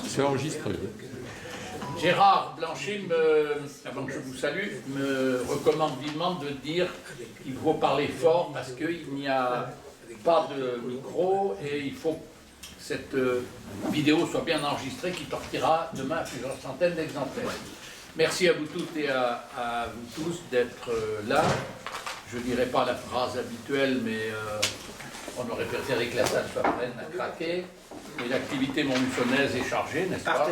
C'est enregistré. Gérard Blanchet, avant que je vous salue, me recommande vivement de dire qu'il faut parler fort parce qu'il n'y a pas de micro et il faut que cette vidéo soit bien enregistrée qui sortira demain à plusieurs centaines d'exemplaires. Merci à vous toutes et à vous tous d'être là. Je ne dirai pas la phrase habituelle, mais on aurait préféré que la salle soit pleine à craquer. Et l'activité montluçonnaise est chargée, n'est-ce pas?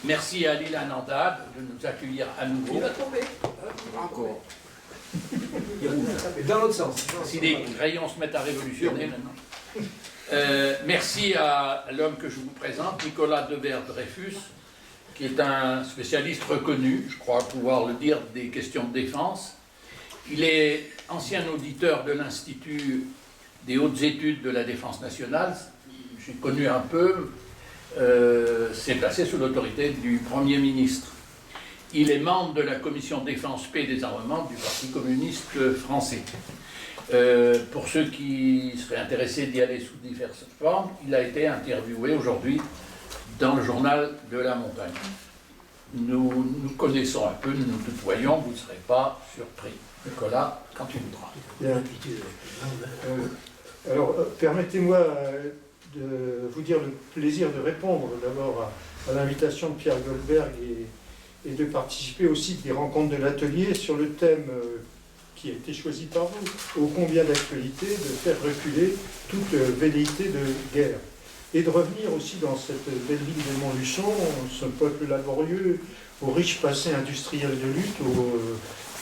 Merci à Lila Nandad de nous accueillir à nouveau. Il va tomber. Encore. Dans l'autre sens. Si les rayons se mettent à révolutionner maintenant. Merci à l'homme que je vous présente, Nicolas Devers-Dreyfus, qui est un spécialiste reconnu, je crois pouvoir le dire, des questions de défense. Il est ancien auditeur de l'Institut des hautes études de la défense nationale. J'ai connu un peu. S'est placé sous l'autorité du Premier ministre. Il est membre de la commission défense, paix et désarmement du Parti communiste français. Pour ceux qui seraient intéressés d'y aller sous diverses formes, il a été interviewé aujourd'hui dans le journal de la montagne. Nous nous connaissons un peu, nous nous tutoyons, vous ne serez pas surpris. Nicolas, quand tu voudras. Bien. Alors, permettez-moi de vous dire le plaisir de répondre d'abord à l'invitation de Pierre Goldberg et de participer aussi des rencontres de l'atelier sur le thème qui a été choisi par vous, ô combien d'actualité, de faire reculer toute velléité de guerre. Et de revenir aussi dans cette belle ville de Montluçon, ce peuple laborieux, au riche passé industriel de lutte,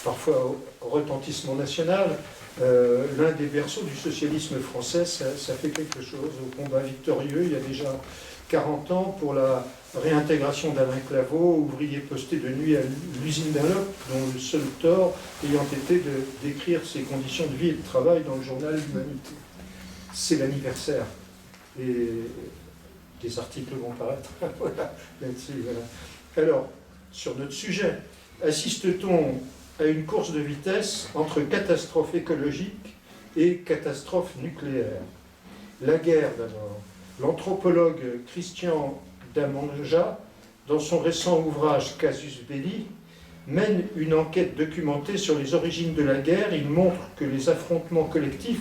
parfois au retentissement national. L'un des berceaux du socialisme français, ça fait quelque chose. Au combat victorieux, il y a déjà 40 ans, pour la réintégration d'Alain Claveau, ouvrier posté de nuit à l'usine d'Alop, dont le seul tort ayant été de décrire ses conditions de vie et de travail dans le journal L'Humanité. C'est l'anniversaire. Et des articles vont paraître voilà, là-dessus. Voilà. Alors, sur notre sujet, assiste-t-on à une course de vitesse entre catastrophe écologique et catastrophe nucléaire? La guerre d'abord. L'anthropologue Christian Damanja, dans son récent ouvrage Casus Belli, mène une enquête documentée sur les origines de la guerre. Il montre que les affrontements collectifs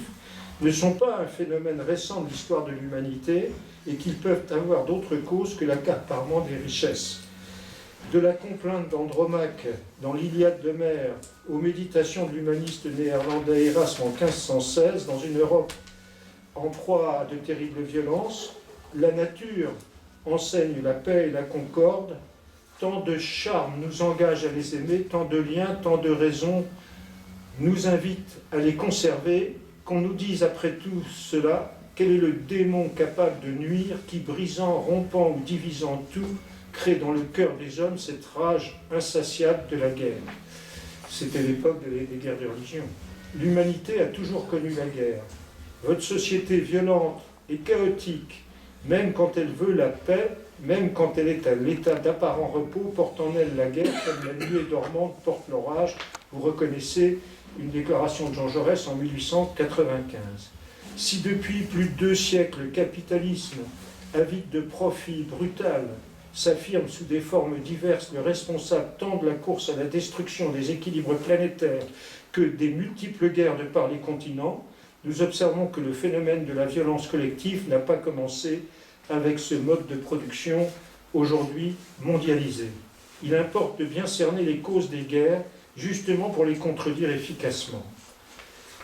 ne sont pas un phénomène récent de l'histoire de l'humanité et qu'ils peuvent avoir d'autres causes que l'accaparement des richesses. De la complainte d'Andromaque dans l'Iliade d'Homère aux méditations de l'humaniste néerlandais Erasme en 1516, dans une Europe en proie à de terribles violences, la nature enseigne la paix et la concorde. Tant de charmes nous engagent à les aimer, tant de liens, tant de raisons nous invitent à les conserver, qu'on nous dise après tout cela, quel est le démon capable de nuire, qui brisant, rompant ou divisant tout, crée dans le cœur des hommes cette rage insatiable de la guerre. C'était l'époque des guerres de religion. L'humanité a toujours connu la guerre. Votre société violente et chaotique, même quand elle veut la paix, même quand elle est à l'état d'apparent repos, porte en elle la guerre comme la nuée dormante porte l'orage. Vous reconnaissez une déclaration de Jean Jaurès en 1895. Si depuis plus de 2 siècles le capitalisme, avide de profit, brutal, s'affirme sous des formes diverses le responsable tant de la course à la destruction des équilibres planétaires que des multiples guerres de par les continents, nous observons que le phénomène de la violence collective n'a pas commencé avec ce mode de production aujourd'hui mondialisé. Il importe de bien cerner les causes des guerres, justement pour les contredire efficacement.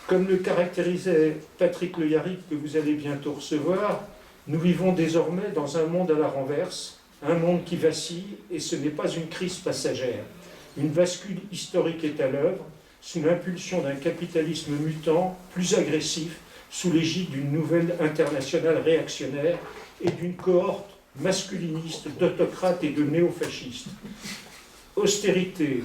Comme le caractérisait Patrick Le Yarrick, que vous allez bientôt recevoir, nous vivons désormais dans un monde à la renverse, un monde qui vacille, et ce n'est pas une crise passagère. Une bascule historique est à l'œuvre, sous l'impulsion d'un capitalisme mutant, plus agressif, sous l'égide d'une nouvelle internationale réactionnaire et d'une cohorte masculiniste d'autocrates et de néofascistes. Austérité,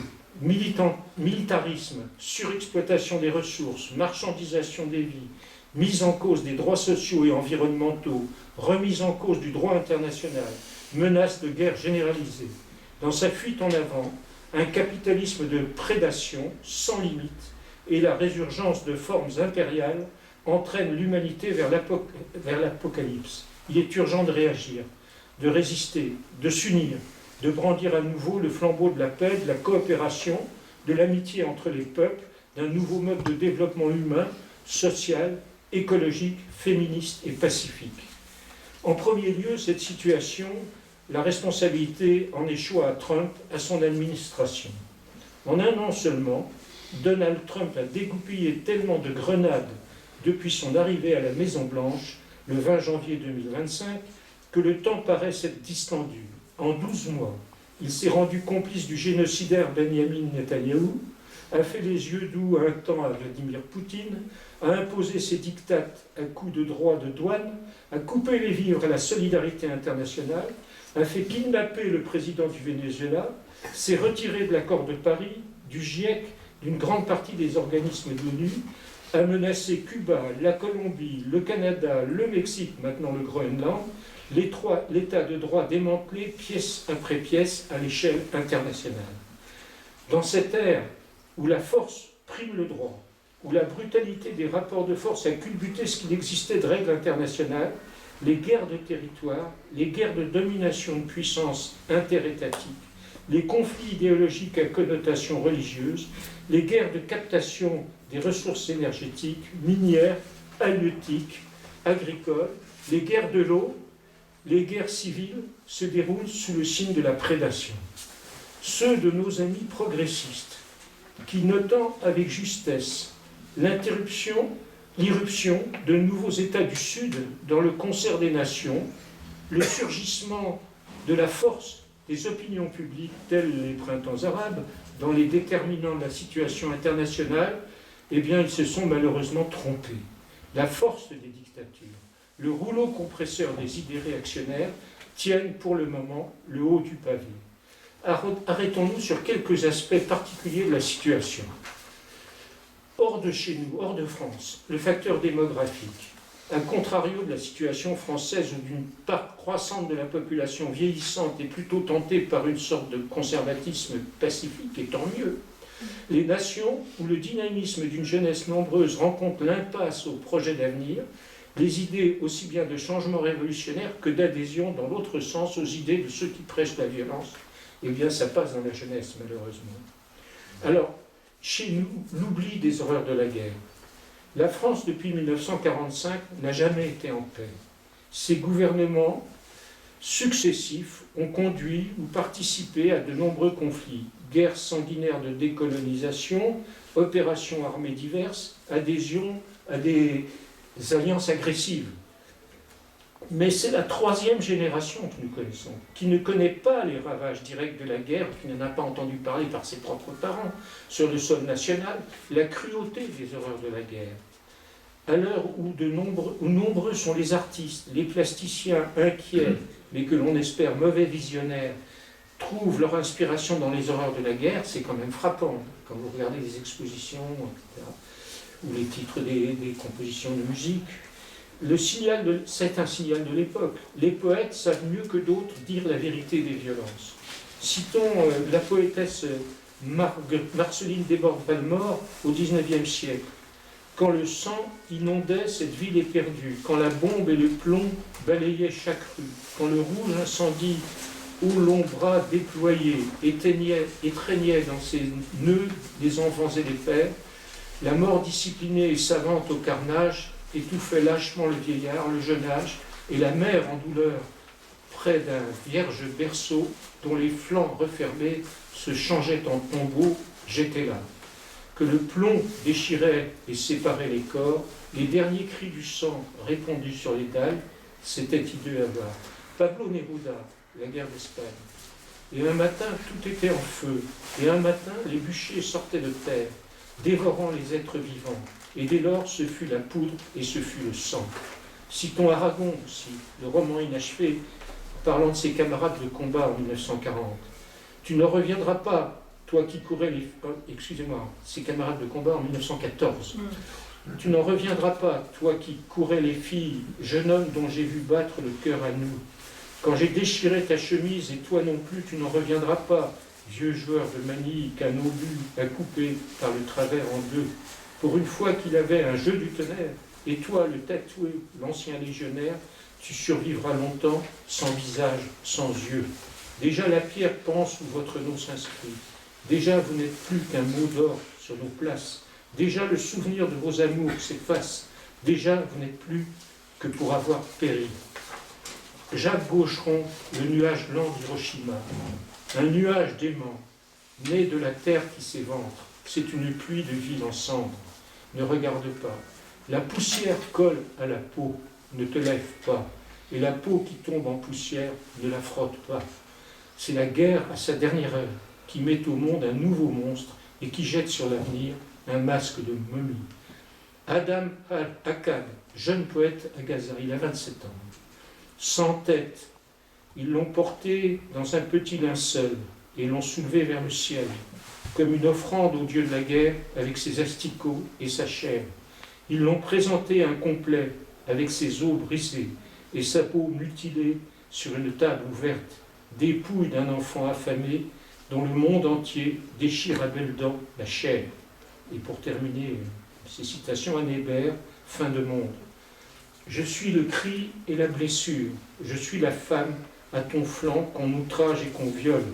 militarisme, surexploitation des ressources, marchandisation des vies, mise en cause des droits sociaux et environnementaux, remise en cause du droit international, menace de guerre généralisée. Dans sa fuite en avant, un capitalisme de prédation sans limite et la résurgence de formes impériales entraîne l'humanité vers l'apocalypse. Il est urgent de réagir, de résister, de s'unir, de brandir à nouveau le flambeau de la paix, de la coopération, de l'amitié entre les peuples, d'un nouveau mode de développement humain, social, écologique, féministe et pacifique. En premier lieu, cette situation, la responsabilité en échoit à Trump, à son administration. En un an seulement, Donald Trump a dégoupillé tellement de grenades depuis son arrivée à la Maison-Blanche, le 20 janvier 2025, que le temps paraît s'être distendu. En 12 mois, il s'est rendu complice du génocidaire Benyamin Netanyahou, a fait les yeux doux un temps à Vladimir Poutine, a imposé ses dictates à coups de droits de douane, a coupé les vivres à la solidarité internationale, a fait kidnapper le président du Venezuela, s'est retiré de l'accord de Paris, du GIEC, d'une grande partie des organismes de l'ONU, a menacé Cuba, la Colombie, le Canada, le Mexique, maintenant le Groenland, l'état de droit démantelé pièce après pièce à l'échelle internationale. Dans cette ère où la force prime le droit, où la brutalité des rapports de force a culbuté ce qu'il existait de règles internationales, les guerres de territoire, les guerres de domination de puissance interétatiques, les conflits idéologiques à connotation religieuse, les guerres de captation des ressources énergétiques, minières, halieutiques, agricoles, les guerres de l'eau, les guerres civiles se déroulent sous le signe de la prédation. Ceux de nos amis progressistes qui, notant avec justesse l'irruption de nouveaux États du Sud dans le concert des nations, le surgissement de la force des opinions publiques telles les printemps arabes dans les déterminants de la situation internationale, eh bien, ils se sont malheureusement trompés. La force des dictatures, le rouleau compresseur des idées réactionnaires tiennent pour le moment le haut du pavé. Arrêtons-nous sur quelques aspects particuliers de la situation. Hors de chez nous, hors de France, le facteur démographique, à contrario de la situation française où d'une part croissante de la population vieillissante est plutôt tentée par une sorte de conservatisme pacifique, et tant mieux. Les nations où le dynamisme d'une jeunesse nombreuse rencontre l'impasse au projet d'avenir, les idées aussi bien de changement révolutionnaire que d'adhésion dans l'autre sens aux idées de ceux qui prêchent la violence, eh bien ça passe dans la jeunesse malheureusement. Alors, chez nous, l'oubli des horreurs de la guerre. La France, depuis 1945, n'a jamais été en paix. Ses gouvernements successifs ont conduit ou participé à de nombreux conflits, guerres sanguinaires de décolonisation, opérations armées diverses, adhésion à des alliances agressives. Mais c'est la troisième génération que nous connaissons, qui ne connaît pas les ravages directs de la guerre, qui n'en a pas entendu parler par ses propres parents, sur le sol national, la cruauté des horreurs de la guerre. À l'heure où nombreux sont les artistes, les plasticiens inquiets, mais que l'on espère mauvais visionnaires, trouvent leur inspiration dans les horreurs de la guerre, c'est quand même frappant, quand vous regardez les expositions, etc., ou les titres des compositions de musique. C'est un signal de l'époque. Les poètes savent mieux que d'autres dire la vérité des violences. Citons la poétesse Marceline Desbordes-Valmore au XIXe siècle. Quand le sang inondait cette ville éperdue, quand la bombe et le plomb balayaient chaque rue, quand le rouge incendie aux longs bras déployés étreignait dans ses nœuds les enfants et les pères, la mort disciplinée et savante au carnage étouffait lâchement le vieillard, le jeune âge, et la mère en douleur, près d'un vierge berceau dont les flancs refermés se changeaient en tombeau, j'étais là. Que le plomb déchirait et séparait les corps, les derniers cris du sang répandus sur les dalles, c'était hideux à voir. Pablo Neruda, la guerre d'Espagne. Et un matin, tout était en feu, et un matin, les bûchers sortaient de terre, dévorant les êtres vivants. Et dès lors, ce fut la poudre et ce fut le sang. Citons Aragon aussi, le roman inachevé, parlant de ses camarades de combat en 1940. Tu ne reviendras pas, toi qui courais les... ses camarades de combat en 1914. Tu n'en reviendras pas, toi qui courais les filles, jeune homme dont j'ai vu battre le cœur à nous. Quand j'ai déchiré ta chemise, et toi non plus, tu n'en reviendras pas, vieux joueur de manille qu'un obus a coupé par le travers en deux. Pour une fois qu'il avait un jeu du tonnerre, Et toi, le tatoué, l'ancien légionnaire, tu survivras longtemps sans visage, sans yeux. Déjà la pierre pense où votre nom s'inscrit. Déjà vous n'êtes plus qu'un mot d'or sur nos places. Déjà le souvenir de vos amours s'efface. Déjà vous n'êtes plus que pour avoir péri. Jacques Gaucheron, le nuage blanc d'Hiroshima. Un nuage d'aimant, né de la terre qui s'éventre. C'est une pluie de ville en cendres. Ne regarde pas. La poussière colle à la peau. Ne te lève pas. Et la peau qui tombe en poussière, ne la frotte pas. C'est la guerre à sa dernière heure qui met au monde un nouveau monstre et qui jette sur l'avenir un masque de momie. Adam Akkad, jeune poète à Gaza, il a 27 ans. Sans tête, ils l'ont porté dans un petit linceul et l'ont soulevé vers le ciel, comme une offrande au dieu de la guerre avec ses asticots et sa chair. Ils l'ont présenté incomplet avec ses os brisés et sa peau mutilée sur une table ouverte, dépouille d'un enfant affamé dont le monde entier déchire à belles dents la chair. Et pour terminer ces citations, Anne Hébert, fin de monde. Je suis le cri et la blessure, je suis la femme à ton flanc qu'on outrage et qu'on viole.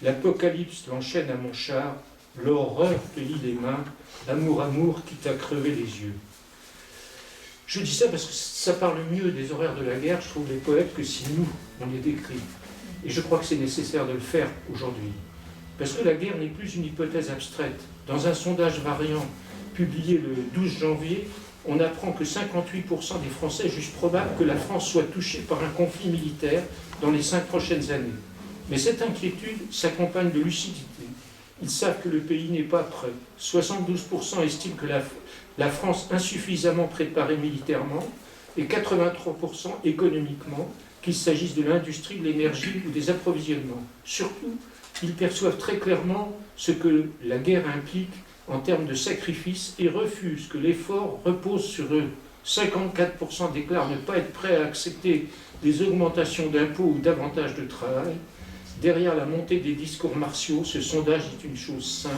L'apocalypse l'enchaîne à mon char, l'horreur te lie les mains, amour, amour qui t'a crevé les yeux. Je dis ça parce que ça parle mieux des horreurs de la guerre, je trouve, les poètes, que si nous, on les décrit. Et je crois que c'est nécessaire de le faire aujourd'hui. Parce que la guerre n'est plus une hypothèse abstraite. Dans un sondage variant publié le 12 janvier, on apprend que 58% des Français jugent probable que la France soit touchée par un conflit militaire dans les 5 prochaines années. Mais cette inquiétude s'accompagne de lucidité. Ils savent que le pays n'est pas prêt. 72% estiment que la France insuffisamment préparée militairement et 83% économiquement, qu'il s'agisse de l'industrie, de l'énergie ou des approvisionnements. Surtout, ils perçoivent très clairement ce que la guerre implique en termes de sacrifices et refusent que l'effort repose sur eux. 54% déclarent ne pas être prêts à accepter des augmentations d'impôts ou davantage de travail. Derrière la montée des discours martiaux, ce sondage dit une chose simple.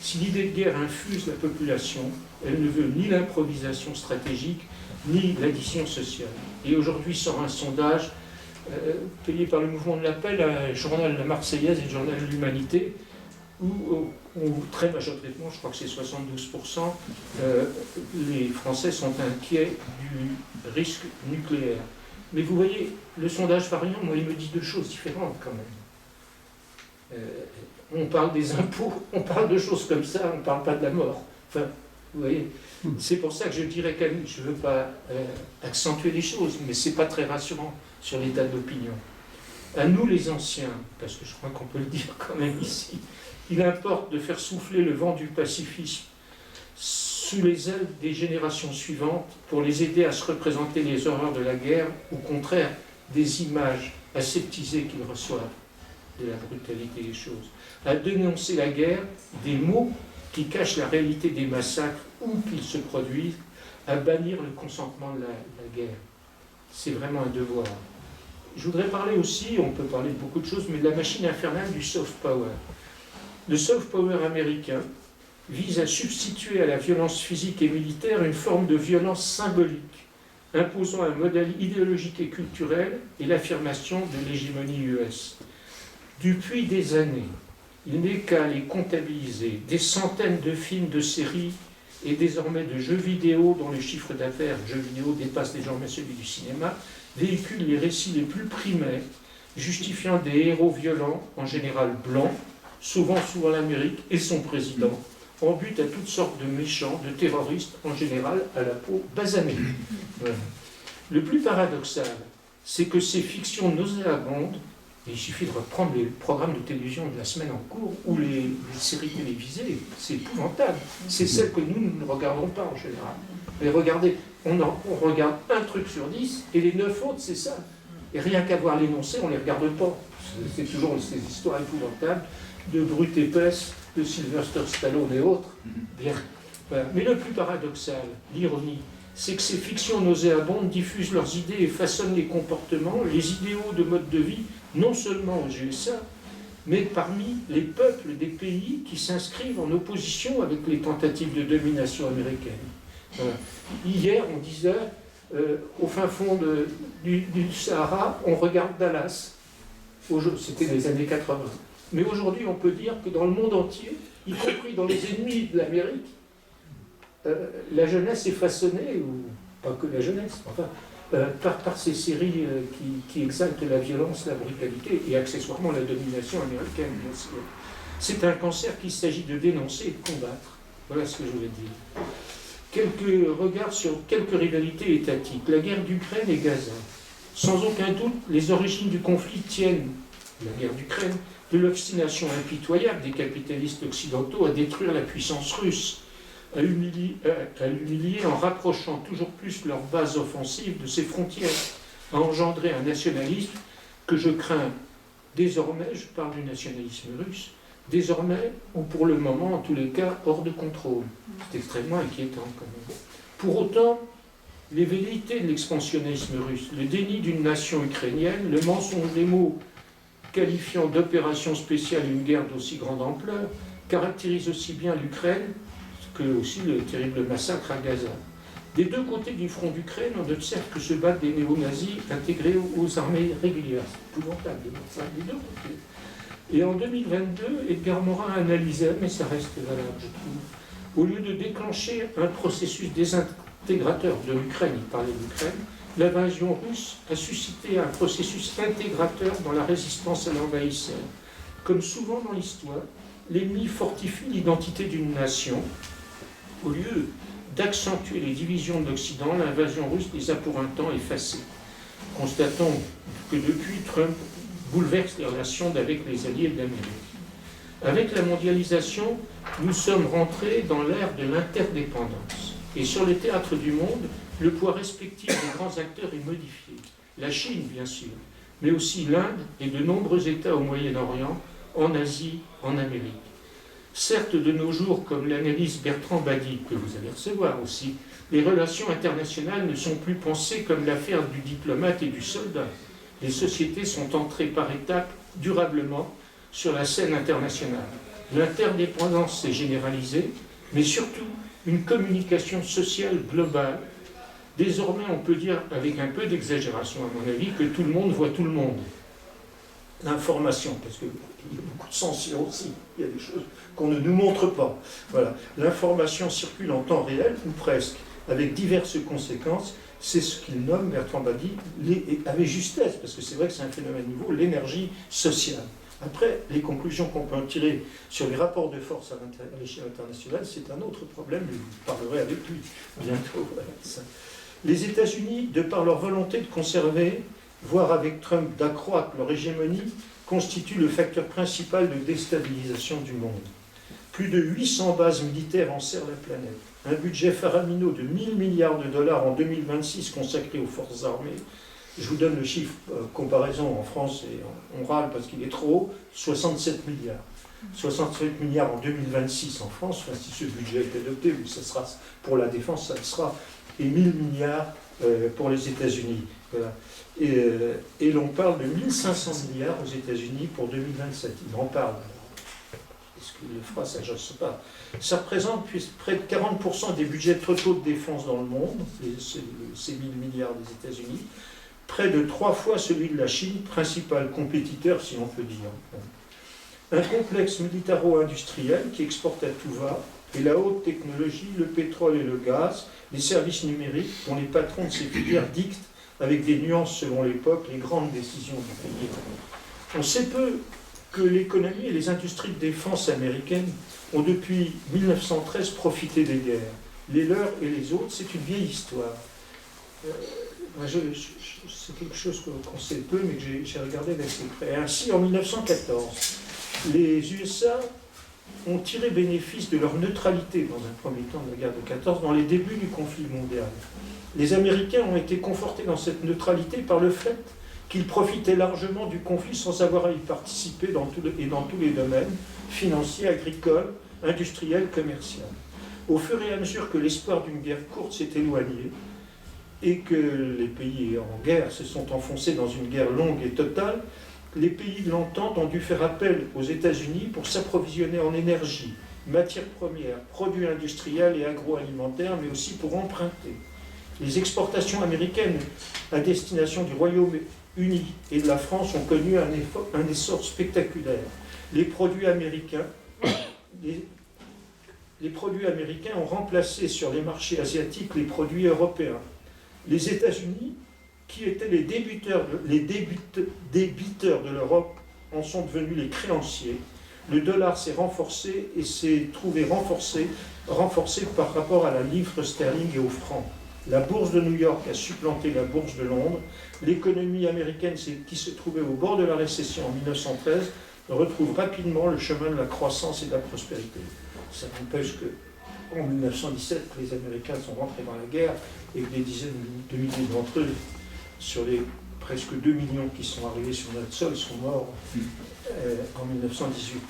Si l'idée de guerre infuse la population, elle ne veut ni l'improvisation stratégique, ni l'addition sociale. Et aujourd'hui sort un sondage payé par le mouvement de l'appel, le journal La Marseillaise et le journal L'Humanité, où très majoritairement, je crois que c'est 72%, les Français sont inquiets du risque nucléaire. Mais vous voyez, le sondage variant, moi, il me dit deux choses différentes quand même. On parle des impôts, on parle de choses comme ça, on ne parle pas de la mort. Enfin, vous voyez, c'est pour ça que je dirais qu'à nous, je ne veux pas accentuer les choses, mais ce n'est pas très rassurant sur l'état d'opinion. À nous les anciens, parce que je crois qu'on peut le dire quand même ici, il importe de faire souffler le vent du pacifisme sous les ailes des générations suivantes pour les aider à se représenter les horreurs de la guerre, au contraire des images aseptisées qu'ils reçoivent de la brutalité des choses, à dénoncer la guerre, des mots qui cachent la réalité des massacres où qu'ils se produisent, à bannir le consentement de la guerre. C'est vraiment un devoir. Je voudrais parler aussi, on peut parler de beaucoup de choses, mais de la machine infernale du soft power. Le soft power américain vise à substituer à la violence physique et militaire une forme de violence symbolique, imposant un modèle idéologique et culturel et l'affirmation de l'hégémonie US. Depuis des années, il n'est qu'à les comptabiliser. Des centaines de films, de séries et désormais de jeux vidéo dont le chiffre d'affaires jeux vidéo dépasse désormais celui du cinéma, véhiculent les récits les plus primaires, justifiant des héros violents, en général blancs, souvent l'Amérique et son président, en but à toutes sortes de méchants, de terroristes, en général à la peau basanée. Voilà. Le plus paradoxal, c'est que ces fictions nauséabondes, et il suffit de reprendre les programmes de télévision de la semaine en cours, ou les séries télévisées, c'est épouvantable. C'est celles que nous ne regardons pas en général. Mais regardez, on regarde un truc sur 10, et les 9 autres, c'est ça. Et rien qu'à voir l'énoncé, on ne les regarde pas. C'est toujours ces histoires épouvantables de brutes épaisses, de Sylvester Stallone et autres. Bien. Voilà. Mais le plus paradoxal, l'ironie, c'est que ces fictions nauséabondes diffusent leurs idées et façonnent les comportements, les idéaux de mode de vie, non seulement aux USA, mais parmi les peuples des pays qui s'inscrivent en opposition avec les tentatives de domination américaine. Hier, on disait, au fin fond du Sahara, on regarde Dallas. C'était les années 80. Mais aujourd'hui, on peut dire que dans le monde entier, y compris dans les ennemis de l'Amérique, la jeunesse est façonnée, ou pas que la jeunesse, enfin, par ces séries qui exaltent la violence, la brutalité et accessoirement la domination américaine, bien sûr. C'est un cancer qu'il s'agit de dénoncer et de combattre. Voilà ce que je voulais dire. Quelques regards sur quelques rivalités étatiques. La guerre d'Ukraine et Gaza. Sans aucun doute, les origines du conflit tiennent, la guerre d'Ukraine, de l'obstination impitoyable des capitalistes occidentaux à détruire la puissance russe, à l'humilier en rapprochant toujours plus leur base offensive de ses frontières, à engendrer un nationalisme que je crains désormais, je parle du nationalisme russe, désormais, ou pour le moment, en tous les cas, hors de contrôle. C'est extrêmement inquiétant quand même. Pour autant, les velléités de l'expansionnisme russe, le déni d'une nation ukrainienne, le mensonge des mots qualifiant d'opération spéciale une guerre d'aussi grande ampleur, caractérisent aussi bien l'Ukraine que aussi le terrible massacre à Gaza. Des deux côtés du front d'Ukraine, on observe que se battent des néo-nazis intégrés aux armées régulières. C'est épouvantable, des deux côtés. Et en 2022, Edgar Morin analysait, mais ça reste valable, je trouve, au lieu de déclencher un processus désintégrateur de l'Ukraine, il parlait de l'Ukraine, l'invasion russe a suscité un processus intégrateur dans la résistance à l'envahisseur. Comme souvent dans l'histoire, l'ennemi fortifie l'identité d'une nation. Au lieu d'accentuer les divisions de l'Occident, l'invasion russe les a pour un temps effacées. Constatons que depuis, Trump bouleverse les relations avec les alliés de l'Amérique. Avec la mondialisation, nous sommes rentrés dans l'ère de l'interdépendance. Et sur les théâtres du monde, le poids respectif des grands acteurs est modifié. La Chine, bien sûr, mais aussi l'Inde et de nombreux États au Moyen-Orient, en Asie, en Amérique. Certes, de nos jours, comme l'analyse Bertrand Badi, que vous allez recevoir aussi, les relations internationales ne sont plus pensées comme l'affaire du diplomate et du soldat. Les sociétés sont entrées par étapes durablement sur la scène internationale. L'interdépendance s'est généralisée, mais surtout une communication sociale globale. Désormais, on peut dire, avec un peu d'exagération à mon avis, que tout le monde voit tout le monde. L'information, parce qu'il y a beaucoup de censure aussi, il y a des choses qu'on ne nous montre pas. Voilà. L'information circule en temps réel, ou presque, avec diverses conséquences. C'est ce qu'il nomme, Bertrand Badi, avec justesse, parce que c'est vrai que c'est un phénomène nouveau, l'énergie sociale. Après, les conclusions qu'on peut en tirer sur les rapports de force à l'échelle internationale, c'est un autre problème, je vous parlerai avec lui bientôt. Voilà, ça. Les États-Unis, de par leur volonté de conserver, voire avec Trump d'accroître leur hégémonie, constituent le facteur principal de déstabilisation du monde. Plus de 800 bases militaires enserrent la planète. Un budget faramineux de 1000 milliards de dollars en 2026 consacré aux forces armées. Je vous donne le chiffre, comparaison en France, et on râle parce qu'il est trop haut, 67 milliards. 67 milliards en 2026 en France, enfin, si ce budget est adopté, ou ça sera pour la défense, ça le sera, et 1000 milliards pour les États-Unis. Voilà. Et l'on parle de 1500 milliards aux États-Unis pour 2027. Il en parle. Est-ce qu'il le fera, ça, je ne sais pas. Ça représente près de 40% des budgets totaux de défense dans le monde, ces 1000 milliards des États-Unis, près de 3 fois celui de la Chine, principal compétiteur, si on peut dire. Un complexe militaro-industriel qui exporte à tout va, et la haute technologie, le pétrole et le gaz, les services numériques, dont les patrons de ces filières dictent, avec des nuances selon l'époque, les grandes décisions du pays. On sait peu que l'économie et les industries de défense américaines ont depuis 1913 profité des guerres. Les leurs et les autres, c'est une vieille histoire. C'est quelque chose qu'on sait peu, mais que j'ai regardé d'assez près. Ainsi, en 1914, les USA ont tiré bénéfice de leur neutralité, dans un premier temps de la guerre de 14, dans les débuts du conflit mondial. Les Américains ont été confortés dans cette neutralité par le fait qu'ils profitaient largement du conflit sans avoir à y participer dans tous les domaines, financiers, agricoles, industriels, commerciaux. Au fur et à mesure que l'espoir d'une guerre courte s'est éloigné et que les pays en guerre se sont enfoncés dans une guerre longue et totale, les pays de l'entente ont dû faire appel aux États-Unis pour s'approvisionner en énergie, matières premières, produits industriels et agroalimentaires, mais aussi pour emprunter. Les exportations américaines à destination du Royaume-Uni et de la France ont connu un essor spectaculaire. Les produits américains ont remplacé sur les marchés asiatiques les produits européens. Les États-Unis, qui étaient les débiteurs de l'Europe, en sont devenus les créanciers. Le dollar s'est renforcé et s'est trouvé renforcé par rapport à la livre sterling et au franc. La bourse de New York a supplanté la bourse de Londres. L'économie américaine, qui se trouvait au bord de la récession en 1913, retrouve rapidement le chemin de la croissance et de la prospérité. Ça n'empêche qu'en 1917, les Américains sont rentrés dans la guerre et que des dizaines de milliers d'entre eux, sur les presque 2 millions qui sont arrivés sur notre sol, sont morts en 1918.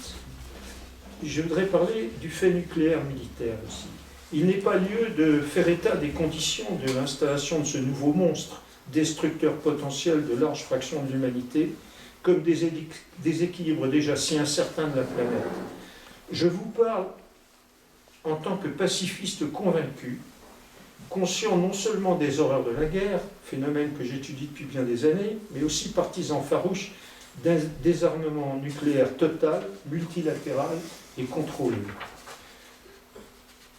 Je voudrais parler du fait nucléaire militaire aussi. Il n'est pas lieu de faire état des conditions de l'installation de ce nouveau monstre, destructeur potentiel de larges fractions de l'humanité, comme des équilibres déjà si incertains de la planète. Je vous parle en tant que pacifiste convaincu, conscient non seulement des horreurs de la guerre, phénomène que j'étudie depuis bien des années, mais aussi partisan farouche d'un désarmement nucléaire total, multilatéral et contrôlé.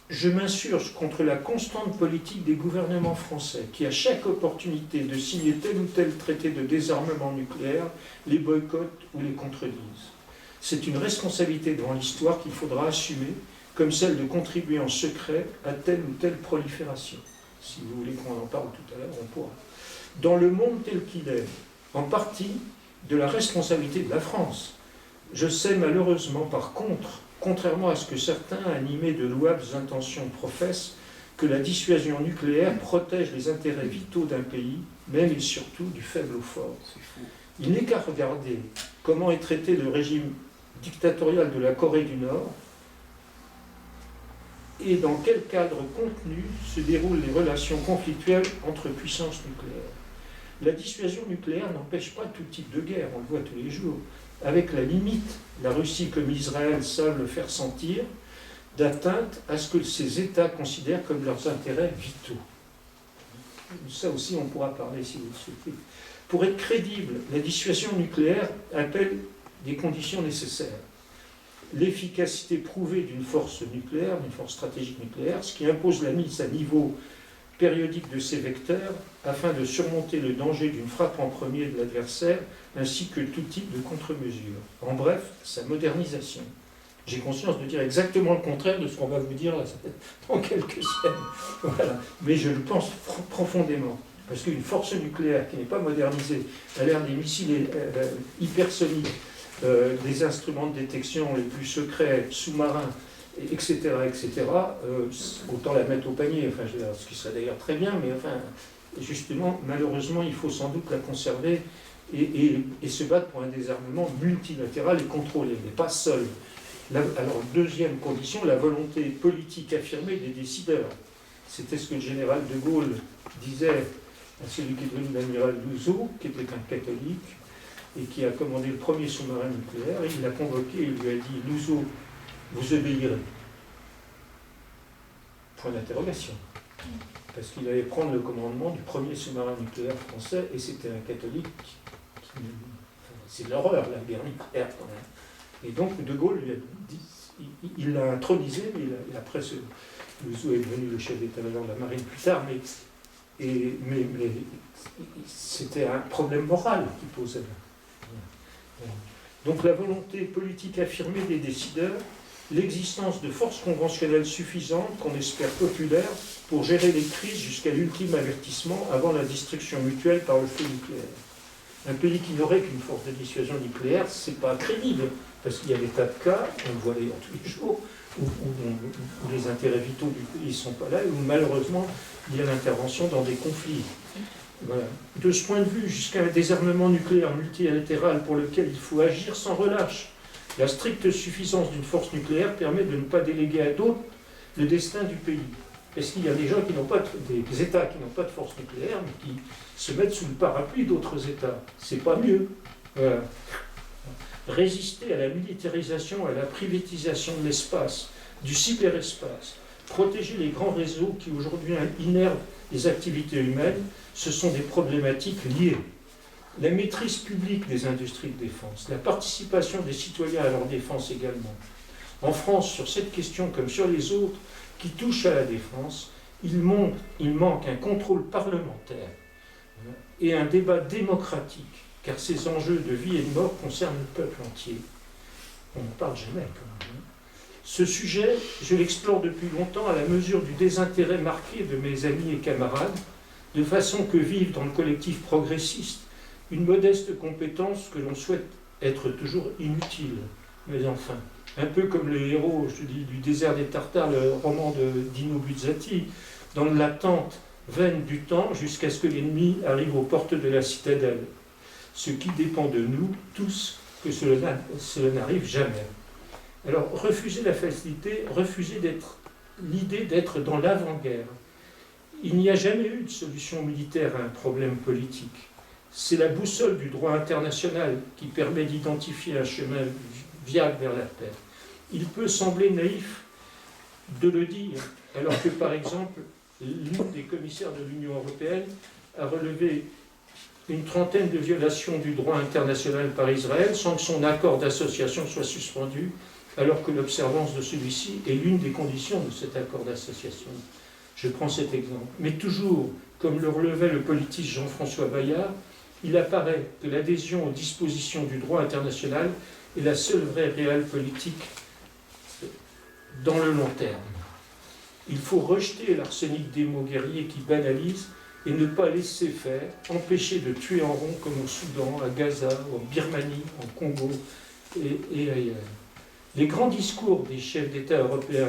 Je m'insurge contre la constante politique des gouvernements français qui, à chaque opportunité de signer tel ou tel traité de désarmement nucléaire, les boycottent ou les contredisent. C'est une responsabilité devant l'histoire qu'il faudra assumer, comme celle de contribuer en secret à telle ou telle prolifération. Si vous voulez qu'on en parle tout à l'heure, on pourra. Dans le monde tel qu'il est, en partie de la responsabilité de la France. Je sais malheureusement, par contre, contrairement à ce que certains, animés de louables intentions, professent, que la dissuasion nucléaire protège les intérêts vitaux d'un pays, même et surtout du faible au fort. Il n'est qu'à regarder comment est traité le régime dictatorial de la Corée du Nord et dans quel cadre contenu se déroulent les relations conflictuelles entre puissances nucléaires. La dissuasion nucléaire n'empêche pas tout type de guerre, on le voit tous les jours, avec la limite, la Russie comme Israël savent le faire sentir, d'atteinte à ce que ces États considèrent comme leurs intérêts vitaux. Ça aussi, on pourra parler si vous le souhaitez. Pour être crédible, la dissuasion nucléaire appelle des conditions nécessaires. L'efficacité prouvée d'une force nucléaire, d'une force stratégique nucléaire, ce qui impose la mise à niveau périodique de ces vecteurs afin de surmonter le danger d'une frappe en premier de l'adversaire ainsi que tout type de contre-mesure. En bref, sa modernisation. J'ai conscience de dire exactement le contraire de ce qu'on va vous dire là, dans quelques semaines. Voilà. Mais je le pense profondément. Parce qu'une force nucléaire qui n'est pas modernisée à l'ère des missiles hypersoniques, des instruments de détection les plus secrets, sous-marins, etc., autant la mettre au panier, enfin, ce qui serait d'ailleurs très bien, mais enfin, justement, malheureusement, il faut sans doute la conserver et se battre pour un désarmement multilatéral et contrôlé, mais pas seul. Alors, deuxième condition, la volonté politique affirmée des décideurs. C'était ce que le général de Gaulle disait à celui qui est devenu l'amiral Louzeau, qui était un catholique, et qui a commandé le premier sous-marin nucléaire, et il l'a convoqué et lui a dit « Louzeau, vous obéirez ». Point d'interrogation. Parce qu'il allait prendre le commandement du premier sous-marin nucléaire français, et c'était un catholique c'est de l'horreur, la guerre nucléaire quand même. Et donc De Gaulle lui a dit, il l'a intronisé, mais après Louzeau est devenu le chef d'état-major de la marine plus tard, mais c'était un problème moral qu'il posait là. Donc la volonté politique affirmée des décideurs, l'existence de forces conventionnelles suffisantes, qu'on espère populaires, pour gérer les crises jusqu'à l'ultime avertissement avant la destruction mutuelle par le feu nucléaire. Un pays qui n'aurait qu'une force de dissuasion nucléaire, c'est pas crédible, parce qu'il y a des tas de cas, on le voit d'ailleurs tous les jours, où les intérêts vitaux du pays ne sont pas là, et où malheureusement il y a l'intervention dans des conflits. Voilà. De ce point de vue, jusqu'à un désarmement nucléaire multilatéral pour lequel il faut agir sans relâche, la stricte suffisance d'une force nucléaire permet de ne pas déléguer à d'autres le destin du pays. Parce qu'il y a des gens qui n'ont pas des États qui n'ont pas de force nucléaire, mais qui se mettent sous le parapluie d'autres États. C'est pas mieux. Voilà. Résister à la militarisation, à la privatisation de l'espace, du cyberespace, protéger les grands réseaux qui aujourd'hui innervent les activités humaines, ce sont des problématiques liées. La maîtrise publique des industries de défense, la participation des citoyens à leur défense également. En France, sur cette question comme sur les autres qui touchent à la défense, il manque un contrôle parlementaire et un débat démocratique, car ces enjeux de vie et de mort concernent le peuple entier. On n'en parle jamais quand même. Ce sujet, je l'explore depuis longtemps à la mesure du désintérêt marqué de mes amis et camarades, de façon que vivent dans le collectif progressiste une modeste compétence que l'on souhaite être toujours inutile. Mais enfin, un peu comme le héros, je dis, du désert des Tartares, le roman de Dino Buzzati, dans l'attente vaine du temps jusqu'à ce que l'ennemi arrive aux portes de la citadelle. Ce qui dépend de nous tous, que cela n'arrive jamais. Alors, refuser la facilité, refuser l'idée d'être dans l'avant-guerre. Il n'y a jamais eu de solution militaire à un problème politique. C'est la boussole du droit international qui permet d'identifier un chemin viable vers la paix. Il peut sembler naïf de le dire, alors que, par exemple, l'un des commissaires de l'Union européenne a relevé une trentaine de violations du droit international par Israël sans que son accord d'association soit suspendu, alors que l'observance de celui-ci est l'une des conditions de cet accord d'association. Je prends cet exemple. Mais toujours, comme le relevait le politiste Jean-François Bayard, il apparaît que l'adhésion aux dispositions du droit international est la seule vraie réelle politique dans le long terme. Il faut rejeter l'arsenic des mots guerriers qui banalisent et ne pas laisser faire, empêcher de tuer en rond comme au Soudan, à Gaza, en Birmanie, en Congo et ailleurs. Les grands discours des chefs d'État européens,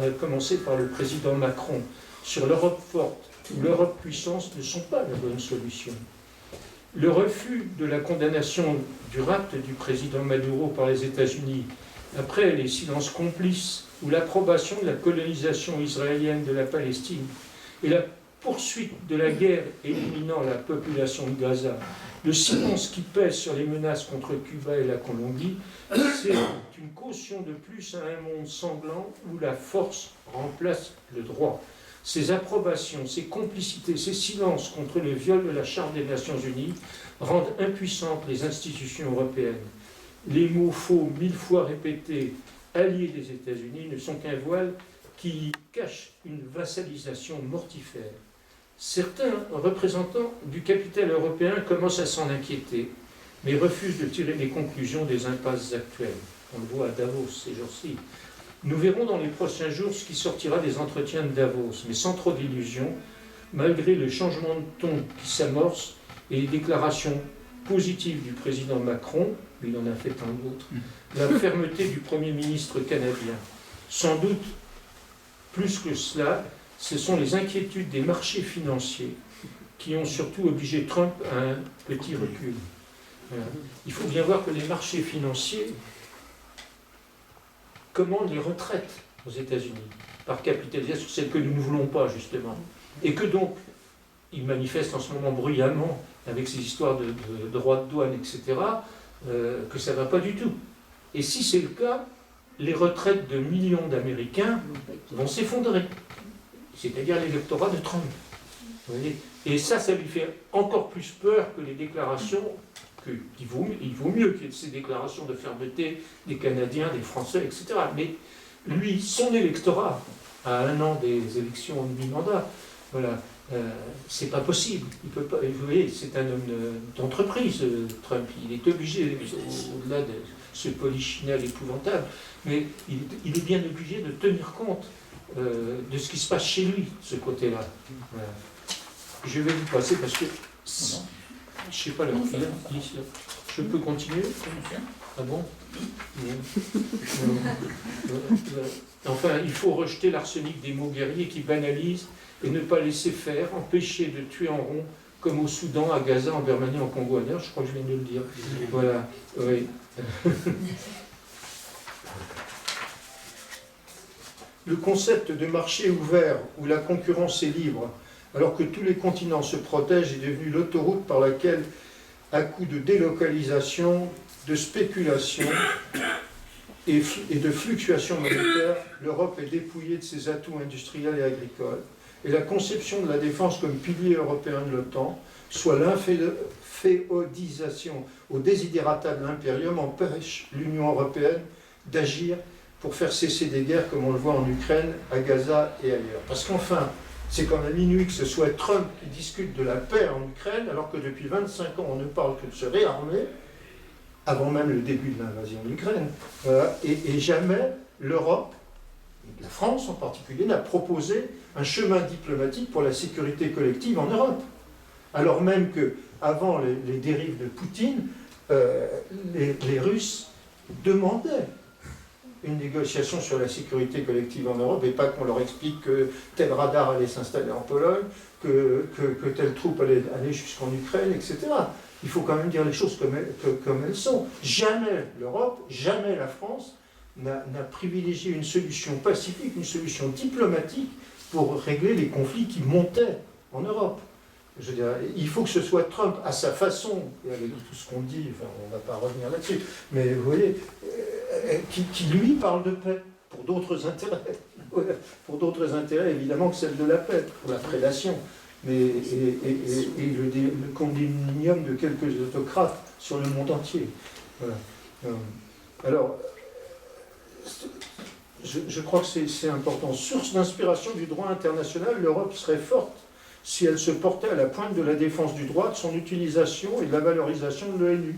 à commencer par le président Macron, sur l'Europe forte ou l'Europe puissance ne sont pas la bonne solution. Le refus de la condamnation du rapt du président Maduro par les États-Unis, après les silences complices ou l'approbation de la colonisation israélienne de la Palestine et la poursuite de la guerre éliminant la population de Gaza, le silence qui pèse sur les menaces contre Cuba et la Colombie, c'est une caution de plus à un monde sanglant où la force remplace le droit. Ces approbations, ces complicités, ces silences contre le viol de la Charte des Nations Unies rendent impuissantes les institutions européennes. Les mots faux, 1000 fois répétés, alliés des États-Unis, ne sont qu'un voile qui cache une vassalisation mortifère. Certains représentants du capital européen commencent à s'en inquiéter, mais refusent de tirer les conclusions des impasses actuelles. On le voit à Davos ces jours-ci. Nous verrons dans les prochains jours ce qui sortira des entretiens de Davos, mais sans trop d'illusions, malgré le changement de ton qui s'amorce et les déclarations positives du président Macron, il en a fait un autre, la fermeté du Premier ministre canadien. Sans doute, plus que cela, ce sont les inquiétudes des marchés financiers qui ont surtout obligé Trump à un petit recul. Voilà. Il faut bien voir que les marchés financiers commandent les retraites aux États-Unis, par capitalisation, celle que nous ne voulons pas, justement. Et que donc, ils manifestent en ce moment bruyamment, avec ces histoires de droits de douane, etc., que ça ne va pas du tout. Et si c'est le cas, les retraites de millions d'Américains vont s'effondrer. C'est-à-dire l'électorat de Trump. Vous voyez ? Et ça lui fait encore plus peur que les déclarations, il vaut mieux qu'il y ait ces déclarations de fermeté des Canadiens, des Français, etc. Mais lui, son électorat, à un an des élections en mi-mandat, voilà, c'est pas possible. Il peut pas, vous voyez, c'est un homme d'entreprise, Trump. Il est obligé, au-delà de ce polichinelle épouvantable, mais il est bien obligé de tenir compte de ce qui se passe chez lui, ce côté-là. Voilà. Je vais vous passer parce que je ne sais pas leur fil. Je peux continuer? Ah bon? Enfin, il faut rejeter l'arsenic des mots guerriers qui banalisent et ne pas laisser faire, empêcher de tuer en rond, comme au Soudan, à Gaza, en Birmanie, en Congo, ailleurs. Je crois que je viens de le dire. Voilà. Oui. Le concept de marché ouvert où la concurrence est libre, alors que tous les continents se protègent, est devenu l'autoroute par laquelle, à coup de délocalisation, de spéculation, et de fluctuations monétaires, l'Europe est dépouillée de ses atouts industriels et agricoles, et la conception de la défense comme pilier européen de l'OTAN, soit l'inféodisation au desiderata de l'impérium, empêche l'Union européenne d'agir pour faire cesser des guerres comme on le voit en Ukraine, à Gaza et ailleurs. Parce qu'enfin, c'est quand même inouï que ce soit Trump qui discute de la paix en Ukraine, alors que depuis 25 ans, on ne parle que de se réarmer, avant même le début de l'invasion de l'Ukraine. Et jamais l'Europe, la France en particulier, n'a proposé un chemin diplomatique pour la sécurité collective en Europe. Alors même que, avant les dérives de Poutine, les Russes demandaient une négociation sur la sécurité collective en Europe, et pas qu'on leur explique que tel radar allait s'installer en Pologne, que telle troupe allait aller jusqu'en Ukraine, etc. Il faut quand même dire les choses comme elles sont. Jamais l'Europe, jamais la France n'a privilégié une solution pacifique, une solution diplomatique pour régler les conflits qui montaient en Europe. Je veux dire, il faut que ce soit Trump, à sa façon, et avec tout ce qu'on dit, enfin, on ne va pas revenir là-dessus, mais vous voyez, qui lui parle de paix, pour d'autres intérêts. Pour d'autres intérêts, évidemment, que celle de la paix, pour la prédation, mais, et le condemnium de quelques autocrates sur le monde entier. Voilà. Alors, je crois que c'est important. Source d'inspiration du droit international, l'Europe serait forte si elle se portait à la pointe de la défense du droit, de son utilisation et de la valorisation de l'ONU.